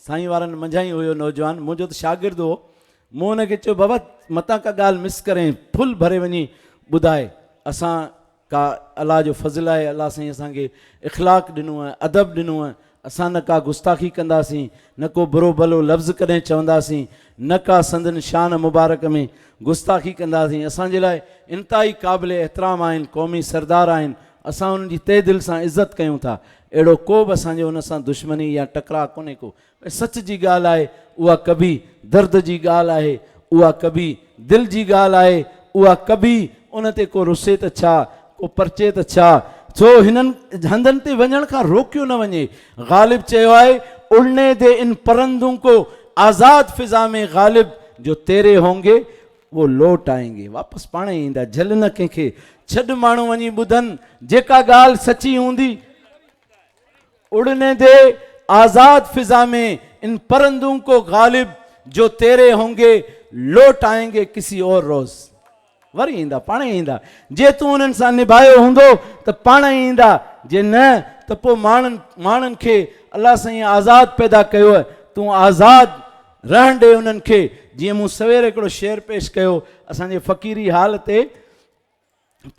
साईं वारनि मंझाई हुयो नौजवान, मुंहिंजो त शागिर्दु हो। मूं हुनखे चयो बाबा मथां का ॻाल्हि मिस करें, फुल भरे वञी ॿुधाए। असां का अलाह जो फज़िल आहे, अलाह साईं असांखे इख़लाक़ ॾिनो आहे, अदब ॾिनो आहे। असां न का गुस्ताखी कंदासीं, न को बुरो भलो लफ़्ज़ कॾहिं चवंदासीं, न का संदन शान मुबारक में गुस्ताखी कंदासीं। असांजे लाइ इंतिहाई क़ाबिल एतिराम आहिनि, क़ौमी सरदार आहिनि, असां उन्हनि जी तहे दिलि सां इज़त कयूं था। अहिड़ो को बि असांजो हुन सां दुश्मनी या टकराउ कोन्हे को। सच जी ॻाल्हि आहे, उहा कभी दर्द जी ॻाल्हि आहे, उहा कभी दिलि जी ॻाल्हि आहे, उहा कभी उन ते को रुसे त छा, को परचे त छा। छो हिननि हंधनि ते वञण खां रोकियो न वञे। ग़ालिब चयो आहे, उड़ने दे इन परंदों को आज़ाद फिज़ा में ग़ालिब, जो तेरे होंगे वो लौट आएंगे, वापसि पाण ई ईंदा, झल न कंहिंखे। छॾ माण्हू वञी ॿुधनि, जेका ॻाल्हि सची हूंदी। उड़ने दे आज़ाद फिज़ा में इन परंदों को ग़ालिब, जो तेरे होंगे लौट आएंगे किसी और रोज़। वरी ईंदा, पाण ई ईंदा। जे तूं उन्हनि सां निभायो हूंदो त पाण ई ईंदा, जे न त पोइ माण्हुनि खे अलाह साईं आज़ादु पैदा कयो आहे, तूं आज़ादु रहण ॾे उन्हनि खे। जीअं मूं सवेर हिकिड़ो शेर पेश कयो असांजे फ़क़ीरी हाल ते,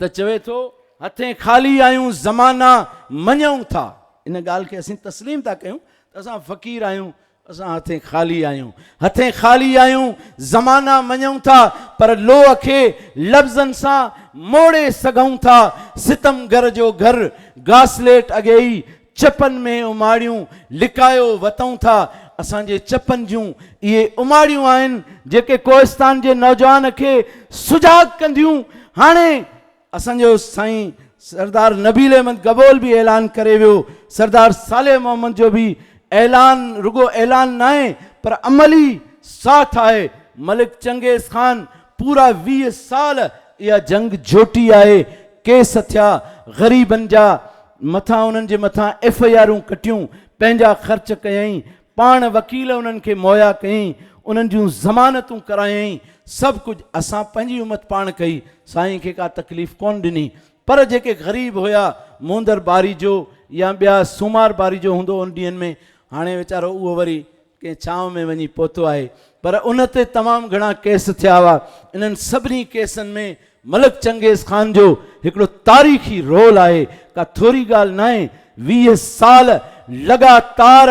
त चवे थो हथे ख़ाली आहियूं ज़माना मञूं था। इन ॻाल्हि खे असीं तस्लीम था कयूं त असां फ़क़ीर आहियूं, असां हथे ख़ाली आहियूं। हथे ख़ाली आहियूं ज़माना मञूं था, पर लोह खे लफ़्ज़नि सां मोड़े सघूं था। सितम घर जो घर घासलेट अॻे ई चपनि में उमाड़ियूं लिकायो वतूं था। असांजे चपनि जूं इहे उमाड़ियूं आहिनि जेके कोहिस्तान जे नौजवान खे सुजाग कंदियूं। हाणे असांजो साईं सरदार नबील अहमद गबोल भी ऐलान करे वियो, सरदार साले मोहम्मद जो भी ऐलान, रुगो ऐलान न आहे पर अमली साथ आहे। मलिक चंगेज़ ख़ान पूरा 20 साल इहा जंग जोटी आहे। केस थिया ग़रीबनि जा, मथां उन्हनि जे मथां FIRूं कटियूं, पंहिंजा ख़र्च कयईं, पाण वकील उन्हनि खे मुहैया कयईं, उन्हनि जूं ज़मानतूं करायईं, सभु कुझु असां पंहिंजी उमत पाण कई। साईं खे का तकलीफ़ कोन ॾिनी। पर जेके ग़रीब हुया, मोंदर बारी जो या ॿिया सूमार बारी जो हूंदो उन ॾींहंनि में, हाणे वीचारो उहो वरी कंहिं छांव में वञी पहुतो आहे। पर उन ते तमामु घणा केस थिया हुआ। इन्हनि सभिनी केसनि में मलिक चंगेज़ ख़ान जो हिकिड़ो तारीख़ी रोल आहे। का थोरी ॻाल्हि न आहे। 20 साल लगातार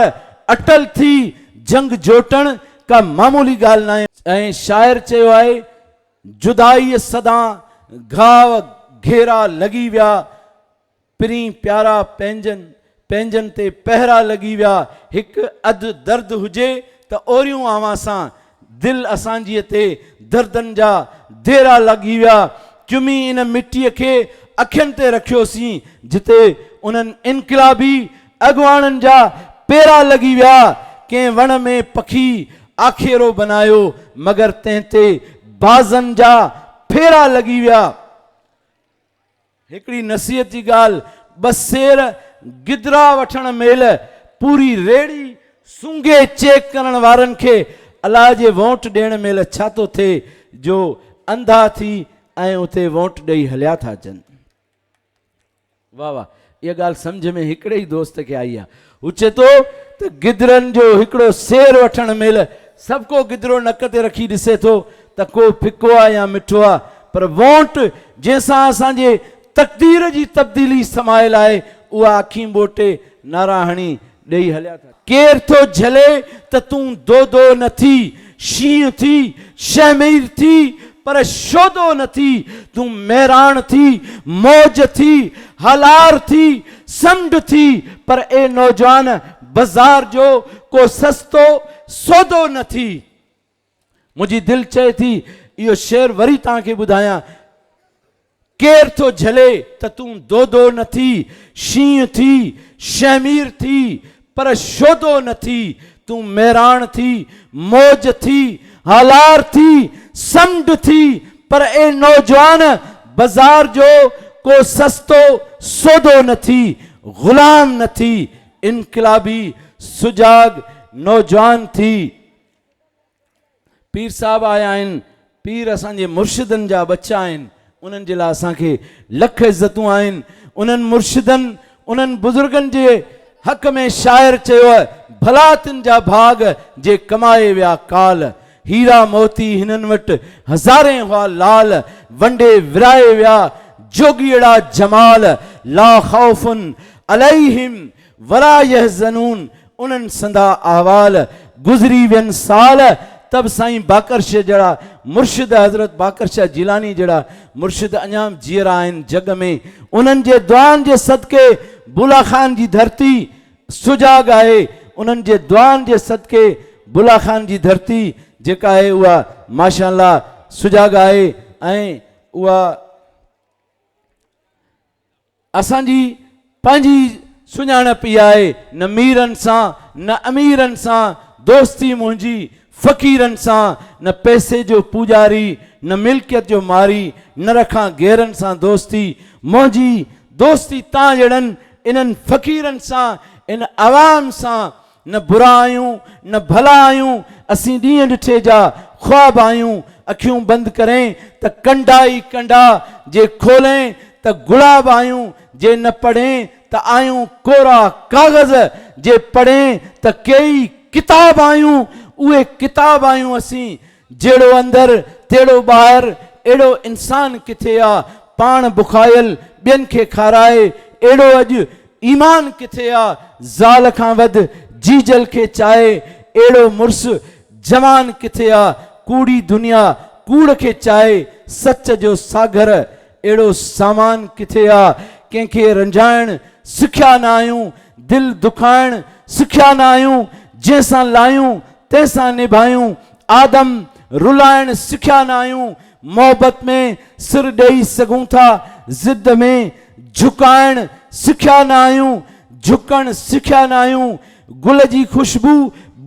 अटल थी जंग जोटण का मामूली ॻाल्हि न आहे। ऐं शाइर चयो आहे, जुदाई सदा घाव घेरा लॻी विया, पिरी प्यारा पंहिंजनि ते पहिरा लॻी विया। हिकु अधु दर्द हुजे त ओरियूं आवां सां दिलि असांजीअ ते दर्दनि जा देरा लॻी विया। चुमी इन मिटीअ खे अखियुनि ते रखियोसीं, जिते उन्हनि इनक़िलाबी अॻुवाणनि जा पेरा लॻी विया। कंहिं वण में पखी आखेरो बनायो, मगर तंहिं ते बाज़नि जा फेरा लॻी विया। हिकिड़ी नसीहत जी ॻाल्हि, बसेर गिदरा वठण महिल पूरी रेड़ी सूंघे चेक करण वारनि खे अलाह जे वोट ॾियण महिल छा थो थिए जो अंधा थी ऐं उते वोट ॾेई हलिया था अचनि। वाह वाह, इहा ॻाल्हि सम्झ में हिकिड़े ई दोस्त खे आई आहे। हू चए थो त गिदरनि जो हिकिड़ो सेर वठण महिल सभु को गिदरो नक ते रखी ॾिसे थो त को फिको आहे या मिठो आहे, पर वोट जंहिंसां असांजे तक़दीर जी तब्दीली समायल आहे, उहा अखीं बोटे नारा हणी ॾेई हलिया था। केर थो झले त तूं दो न थी, शींहं थी, शहमीर थी, पर शोदो न थी। तूं मेहरान थी, मौज थी, हलार थी, समझ थी, पर ए नौजवान बाज़ार जो को सस्तो सौदो न थी। मुझी दिल चए थी इहो शेर वरी तव्हांखे ॿुधायां। केर थो झले त तूं दो दो न थी, शींहं थी, शहमीर थी, पर शोदो न थी। तूं मेराण थी, मौज थी, हालार थी, समुंड थी, पर ए नौजवान बाजार जो को सस्तो सौदो न थी, गुलाम न थी, इनकलाबी सुजाग नौजवान थी। पीर साहब आया आहिनि, पीर असांजे मुर्शिदनि जा बच्चा आहिनि, उन्हनि जे लाइ असांखे लख इज़तूं आहिनि। उन्हनि मुर्शिदनि, उन्हनि बुज़ुर्गनि जे हक़ में शाइर चयो, भला तिन जा भाग जे कमाए विया काल, हीरा मोती हिननि वटि हज़ारे हुआ लाल, वंडे विराए विया जोगीड़ा जमाल, ला खौफुन अलैहिम वला यहज़नून, उन्हनि संदा अहवाल गुज़री वियनि साल। तब साईं बाकर शाह जड़ा मुर्शिद, हज़रत बाकर शाह जिलानी जड़ा मुर्शिद अञा जीअरा आहिनि जग में, उन्हनि जे दुआनि जे सदके बुला खान जी धरती सुजाग आहे। उन्हनि जे दुआनि जे सदके बुला खान जी धरती जेका आहे उहा माशाअल्लाह सुजाग आहे। ऐं उहा असांजी पंहिंजी सुञाणप आहे, न मीरनि सां न अमीरनि सां दोस्ती मुंहिंजी, फ़क़ीरनि सां न पैसे जो पूजारी, न मिल्कियत जो मारी, न रखां गैरनि सां दोस्ती। मुंहिंजी दोस्ती तव्हां जहिड़नि इन्हनि फ़क़ीरनि सां, इन आवाम सां, न बुरा आहियूं न भला आहियूं। असीं ॾींहं ॾिठे जा ख़्वाब आहियूं, अखियूं बंदि करें त कंडा ई कंडा, जे खोलें त गुलाब आहियूं, जे न पढ़ें त आहियूं कोरा काग़ज़, जे पढ़ें त कई किताब आहियूं, उहे किताब आहियूं असीं। जहिड़ो अंदरि तहिड़ो ॿाहिरि, अहिड़ो इंसान किथे आहे पाण बुखायल ॿियनि खे खाराए, अहिड़ो अॼु ईमान किथे आहे ज़ाल खां वधि जीजल खे चाहे, अहिड़ो मुर्स जवान किथे आहे कूड़ी दुनिया कूड़ खे चाहे, सच जो सागर अहिड़ो सामान किथे आहे कंहिंखे रंजाइण सिखिया न आहियूं, दिलि दुखाइण सिखिया न आहियूं, जंहिंसां लाहियूं तंहिंसां निभायूं, आदम रुलाइण सिखिया न आहियूं, मोहबत में सिर ॾेई सघूं था, ज़िद में झुकाइण सिखिया न आहियूं, झुकण सिखिया न आहियूं, गुल जी ख़ुशबू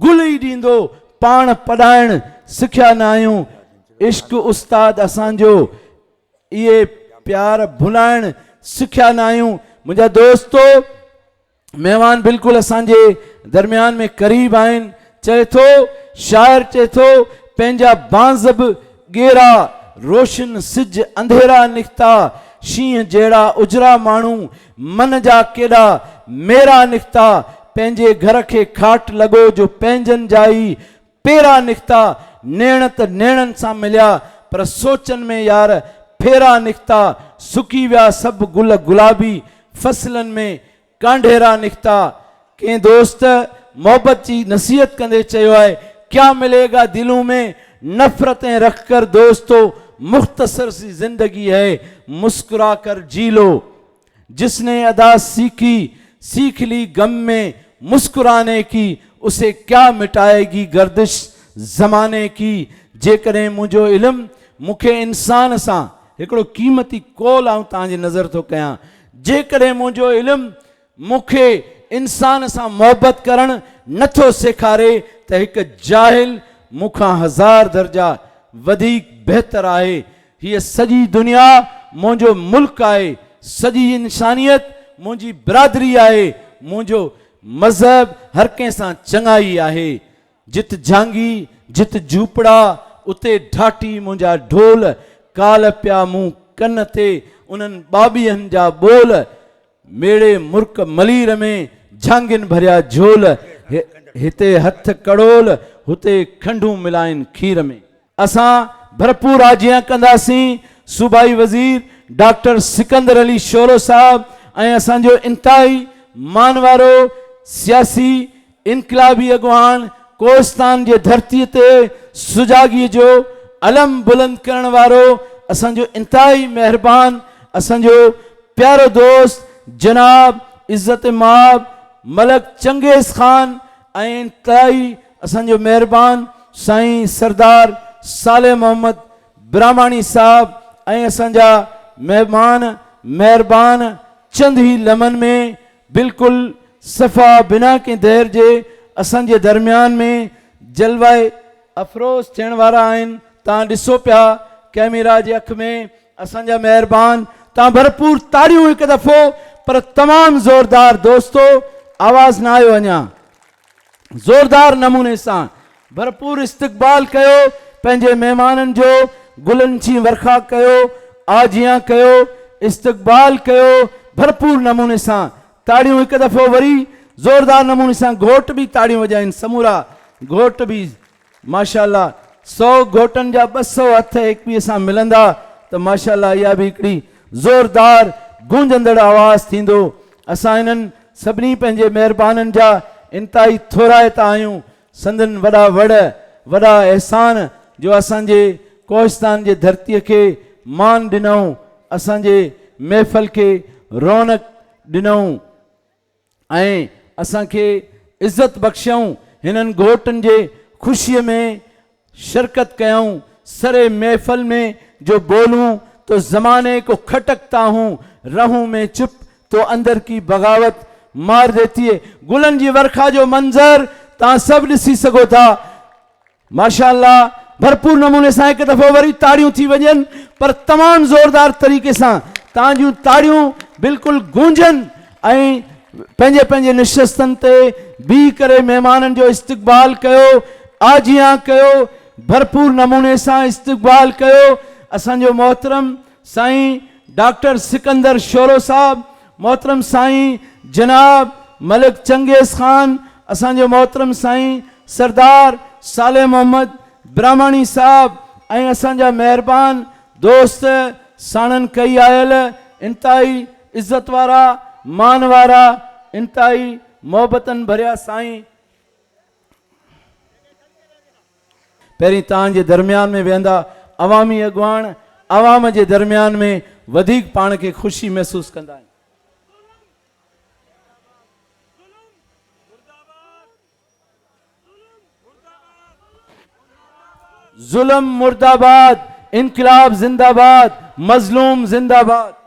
गुल ई ॾींदो पाण पढ़ाइण सिखिया न आहियूं। इश्क उस्ताद असांजो, इहे प्यार भुलाइण सिखिया न आहियूं। मुंहिंजा दोस्तो महिमान बिल्कुलु असांजे दरमियान में क़रीब आहिनि। चए थो शाइर, चए थो पंहिंजा बांज़ बि गेरा, रोशन सिज अंधेरा निकिता, शींहं जहिड़ा उजरा माण्हू मन जा केॾा मेरा निकिता, पंहिंजे घर खे खाट लॻो जो पंहिंजनि जा ई पेरा निकिता, नेण त नेणनि सां मिलिया पर सोचनि में यार फेरा निकिता, सुकी विया सभु गुल गुलाबी फसलनि में कांढेरा निकिता। कंहिं दोस्त मोहब्बत जी नसीहत कंदे चयो आहे, क्या मिलेगा दिलों में नफरतें रख कर दोस्तों, मुख्तसर सी जिंदगी है मुस्कुरा कर जी लो, जिसने अदा सीखी सीख ली गम में मुस्कुराने की, उसे क्या मिटाएगी गर्दिश ज़माने की। जेकॾहिं मुंहिंजो इल्मु मूंखे इंसान सां, हिकिड़ो क़ीमती कौल आऊं तव्हांजे नज़र थो कयां, जेकॾहिं मुंहिंजो इल्मु मूंखे इंसान सां मोहबत करणु नथो सेखारे त हिकु जाहिल मूंखां 1000 दर्जा वधीक बहितर आहे। हीअ सॼी दुनिया मुंहिंजो मुल्क आहे, सॼी इंसानियत मुंहिंजी बिरादरी आहे, मुंहिंजो मज़हब हर कंहिं सां चङाई आहे। जित झांगी जित झूपड़ा उते ढाटी मुंहिंजा ढोल, काल पिया मूं कन ते उन्हनि ॿाॿियनि जा ॿोल, मेड़े मुर्क मलीर में झांगिन भरिया झोल, हिते हथ कड़ोल हुते खंडू मिलाइन खीर में। असां भरपूर आजियां कंदासीं सूबाई वज़ीर डॉक्टर सिकंदर अली शोरो साहब ऐं असांजो इंतहाई मान वारो सियासी इनकलाबी अॻवान, कोहिस्तान जे धरतीअ ते सुजागीअ जो अलम बुलंद करण वारो असांजो इंतहाई महिरबान, असांजो प्यारो दोस्त जनाब इज़्ज़त माब मलक चंगेज़ ख़ान ऐं इंतहाई असांजो महिरबान साईं सरदार साले मोहम्मद ब्राह्मणी साहब ऐं असांजा महिमान महिरबान चंद ई लम्हनि में बिल्कुलु सफ़ा बिना कंहिं देर जे असांजे दरमियान में जलवाए अफरोज़ थियण वारा आहिनि। तव्हां ॾिसो पिया कैमरा जे अख में असांजा महिरबान, तव्हां भरपूर ताड़ियूं हिकु दफ़ो, पर तमामु ज़ोरदार दोस्तो आवाज़ न आयो अञा, ज़ोरदार नमूने सां भरपूर इस्तक़बाल कयो, पंहिंजे महिमाननि जो गुलनि जी वर्खा कयो, आजियां कयो, इस्तक़बाल कयो भरपूर नमूने सां। ताड़ियूं हिकु दफ़ो वरी ज़ोरदार नमूने सां, घोट बि ताड़ियूं वॼाइनि, समूरा घोट बि माशाअल्लाह। 100 घोटनि जा 200 हथ एकवीह सां मिलंदा त माशाअल्लाह इहा बि हिकिड़ी ज़ोरदार गूंजंदड़ आवाज़ थींदो। असां इन्हनि सभिनी पंहिंजे महिरबाननि जा इंतिहाई थोराइता आहियूं। संदन वॾा वॾा अहसान जो असांजे कोहिस्तान जे धरतीअ खे मान ॾिनऊं, असांजे महफ़िल खे रौनक ॾिनऊं ऐं असांखे इज़त बख़्शियऊं। हिननि घोटनि जे ख़ुशीअ में शिरकत कयऊं। सरे महफ़िल में जो बोलूं तो ज़माने को खटकता हूँ, रहूं में चुप तो अंदर की बगावत मार देती है। गुलन जी वर्खा जो मंज़र तव्हां सभु ॾिसी सघो था माशाअल्लाह। भरपूर नमूने सां हिकु दफ़ो वरी ताड़ियूं थी वञनि, पर तमामु ज़ोरदार तरीक़े सां तव्हां जूं ताड़ियूं बिल्कुलु गूंजनि ऐं पंहिंजे पंहिंजे निशस्तनि ते बीह करे महिमाननि जो इस्तक़बाल कयो, आजियां कयो, भरपूर नमूने सां इस्तक़बाल कयो। असांजो मोहतरम साईं डॉक्टर सिकंदर शोरो साहब, मोहतरम साईं जनाब मलिक चंगेज़ खान, असांजो मोहतरम साईं सरदार साले मोहम्मद ब्राह्मणी साहब ऐं असांजा महिरबान दोस्त साणनि कई आयल इंतिहाई इज़त वारा मान वारा इंतिहाई मोहबतनि भरिया साईं, पहिरीं तव्हांजे दरमियान में वेहंदा अवामी अॻुवाण आवाम जे दरमियान में वधीक पाण खे ख़ुशी महसूसु कंदा आहिनि। जुल्म मुर्दाबाद, इनकलाब जिंदाबाद, मजलूम जिंदाबाद।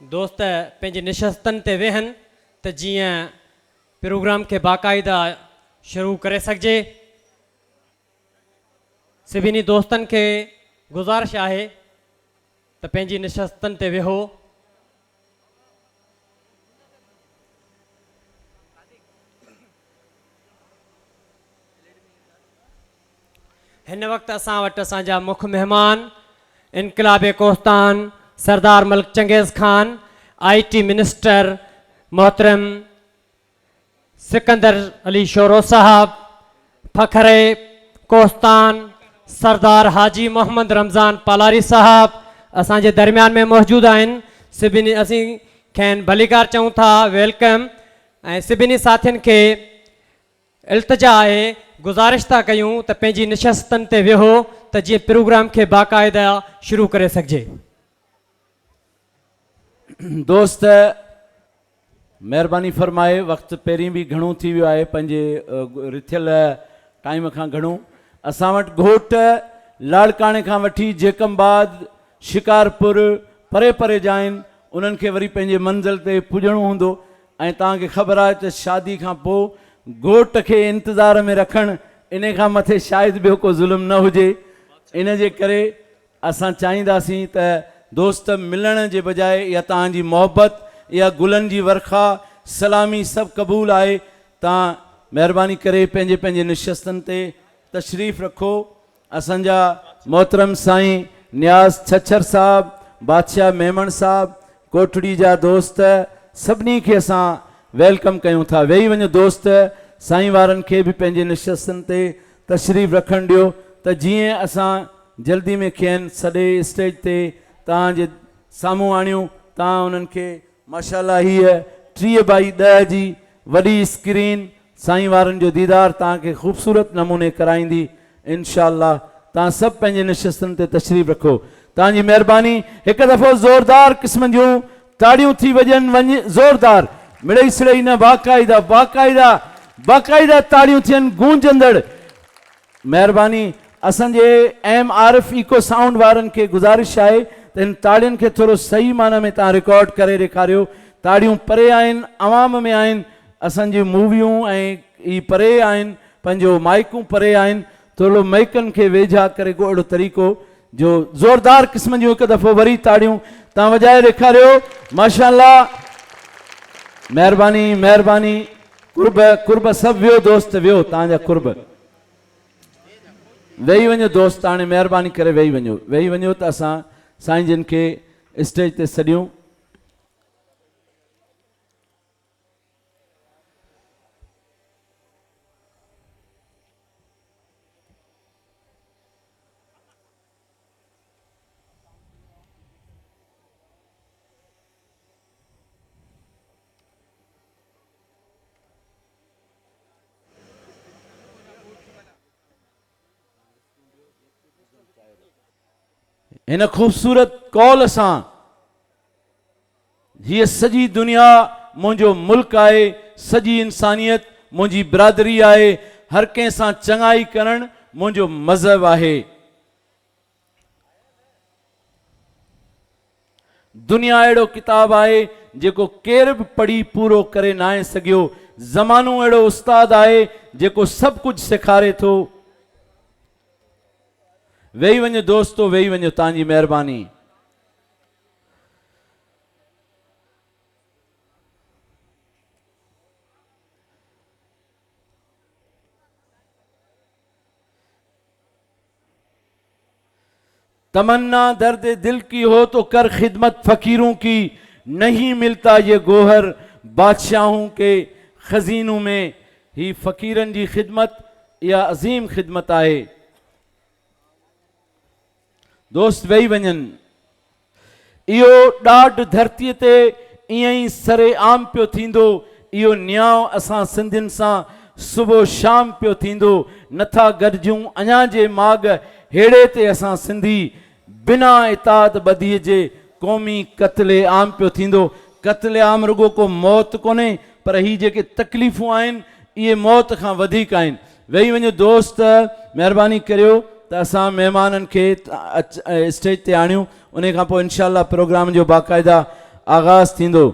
दोस्त पंहिंजे निशस्तनि ते वेहनि त जीअं प्रोग्राम खे बाक़ाइदा शुरू करे सघिजे। सभिनी दोस्तनि खे गुज़ारिश आहे त पंहिंजी निशस्तनि ते वेहो। हिन वक़्तु असां वटि असांजा मुख्य महिमान इनकलाब कोहिस्तान सरदार मलिक चंगेज़ खान, IT मिनिस्टर मोहतरम सिकंदर अली शोरो साहब, फ़खरे कोहिस्तान सरदार हाजी मोहम्मद रमज़ान पालारी साहब असांजे दरमियान में मौजूद आहिनि। सभिनी असीं खेनि भलीकार चऊं था, वेलकम। ऐं सभिनी साथियुनि खे इल्तिजा आहे, गुज़ारिश था कयूं त पंहिंजी निशस्तनि ते वेहो त जीअं प्रोग्राम खे बाक़ाइदा शुरू करे सघिजे। दोस्त महिरबानी फरमाए, वक़्तु पहिरीं बि घणो थी वियो आहे, पंहिंजे रिथियल टाइम खां घणो। असां वटि घोट लाड़काणे खां वठी जेकमबाद शिकारपुर परे परे जा आहिनि, उन्हनि खे वरी पंहिंजे मंज़िल ते पुॼणो हूंदो। ऐं तव्हांखे ख़बर आहे त शादी खां पोइ घोट खे इंतज़ार में रखणु इन खां मथे शायदि ॿियो को ज़ुल्म न हुजे। इन जे करे असां चाहींदासीं त दोस्त मिलण जे बजाए या तव्हांजी मोहबत या गुलनि जी वर्खा सलामी सभु क़बूल आहे। तव्हां महिरबानी करे पंहिंजे पंहिंजे निशस्तनि ते तशरीफ़ रखो। असांजा मोहतरम साईं नियाज़ छछर साहब, बादशाह मेमण साहब, कोठड़ी जा दोस्त सभिनी खे असां वेलकम कयूं था। वेही वञो दोस्त, साईं वारनि खे बि पंहिंजे निशस्तनि ते तशरीफ़ रखणु ॾियो त जीअं असां जल्दी में खेनि सॼे स्टेज ते तव्हांजे साम्हूं आणियूं। तव्हां उन्हनि खे माशाल्लाह हीअ 3x10 जी वॾी स्क्रीन साईं वारनि जो दीदार तव्हांखे ख़ूबसूरत नमूने कराईंदी इंशाअल्लाह। तव्हां सभु पंहिंजे निशस्तनि ते तशरीफ़ रखो। तव्हांजी महिरबानी। हिकु दफ़ो ज़ोरदार क़िस्म जूं ताड़ियूं थी वॼनि ज़ोरदार मिड़ई सिड़ई न बाक़ाइदा बाक़ाइदा बाक़ाइदा ताड़ियूं थियनि गूंजंदड़। महिरबानी। असांजे एम आरिफ इको साउंड वारनि खे गुज़ारिश आहे त इन ताड़ियुनि खे थोरो सही माना में तव्हां रिकॉर्ड करे ॾेखारियो। ताड़ियूं परे आहिनि, अवाम में आहिनि, असांजी मूवियूं ऐं ई परे आहिनि, पंहिंजो माइकूं परे आहिनि। थोरो माइकनि खे वेझा करे को अहिड़ो तरीक़ो जो ज़ोरदार क़िस्म जूं हिकु दफ़ो वरी ताड़ियूं तव्हां वॼाए ॾेखारियो। माशाअल्लाह, महिरबानी महिरबानी। कुर्ब कुर्ब सभु वियो दोस्त, वियो तव्हांजा कुर्ब। वेही वञो दोस्त, हाणे महिरबानी करे वेही वञो, वेही वञो त असां साईं जिन खे स्टेज ते सॾियूं। इन ख़ूबसूरत कौल सां हीअ सॼी दुनिया मुंहिंजो मुल्क आहे, सॼी इंसानियत मुंहिंजी बिरादरी आहे, हर कंहिं सां चङाई करणु मुंहिंजो मज़हब आहे। दुनिया अहिड़ो किताब आहे जेको केर बि पढ़ी पूरो करे न आहे सघियो। ज़मानो अहिड़ो उस्ताद आहे जेको सभु कुझु सेखारे थो। वेही वञो दोस्तो, वेही वञो, तव्हांजी महिरबानी। तमन्ना दर्द दिल की हो तो कर खिदमत फकीरों की, नहीं मिलता ये गोहर बादशाहों के खजीनों में। ही फकीरन जी खिदमत या अजीम खिदमत आहे। दोस्त वेही वञनि। इहो ॾाढ धरतीअ ते ईअं ई सरे आम पियो थींदो। इहो न्याउ असां सिंधियुनि सां सुबुह शाम पियो थींदो। नथा गॾिजूं अञा जे माॻ हेड़े ते असां सिंधी बिना इताद बदीअ जे क़ौमी क़त्ले आम पियो थींदो। क़त्ले आम रुगो को मौत कोन्हे, पर ही जेके तकलीफ़ूं आहिनि इहे मौत खां वधीक आहिनि। वेही वञो दोस्त, महिरबानी करियो त असां महिमाननि खे स्टेज ते आणियूं। उन खां पोइ इंशाअल्लाह प्रोग्राम जो बाक़ाइदा आगाज़ थींदो।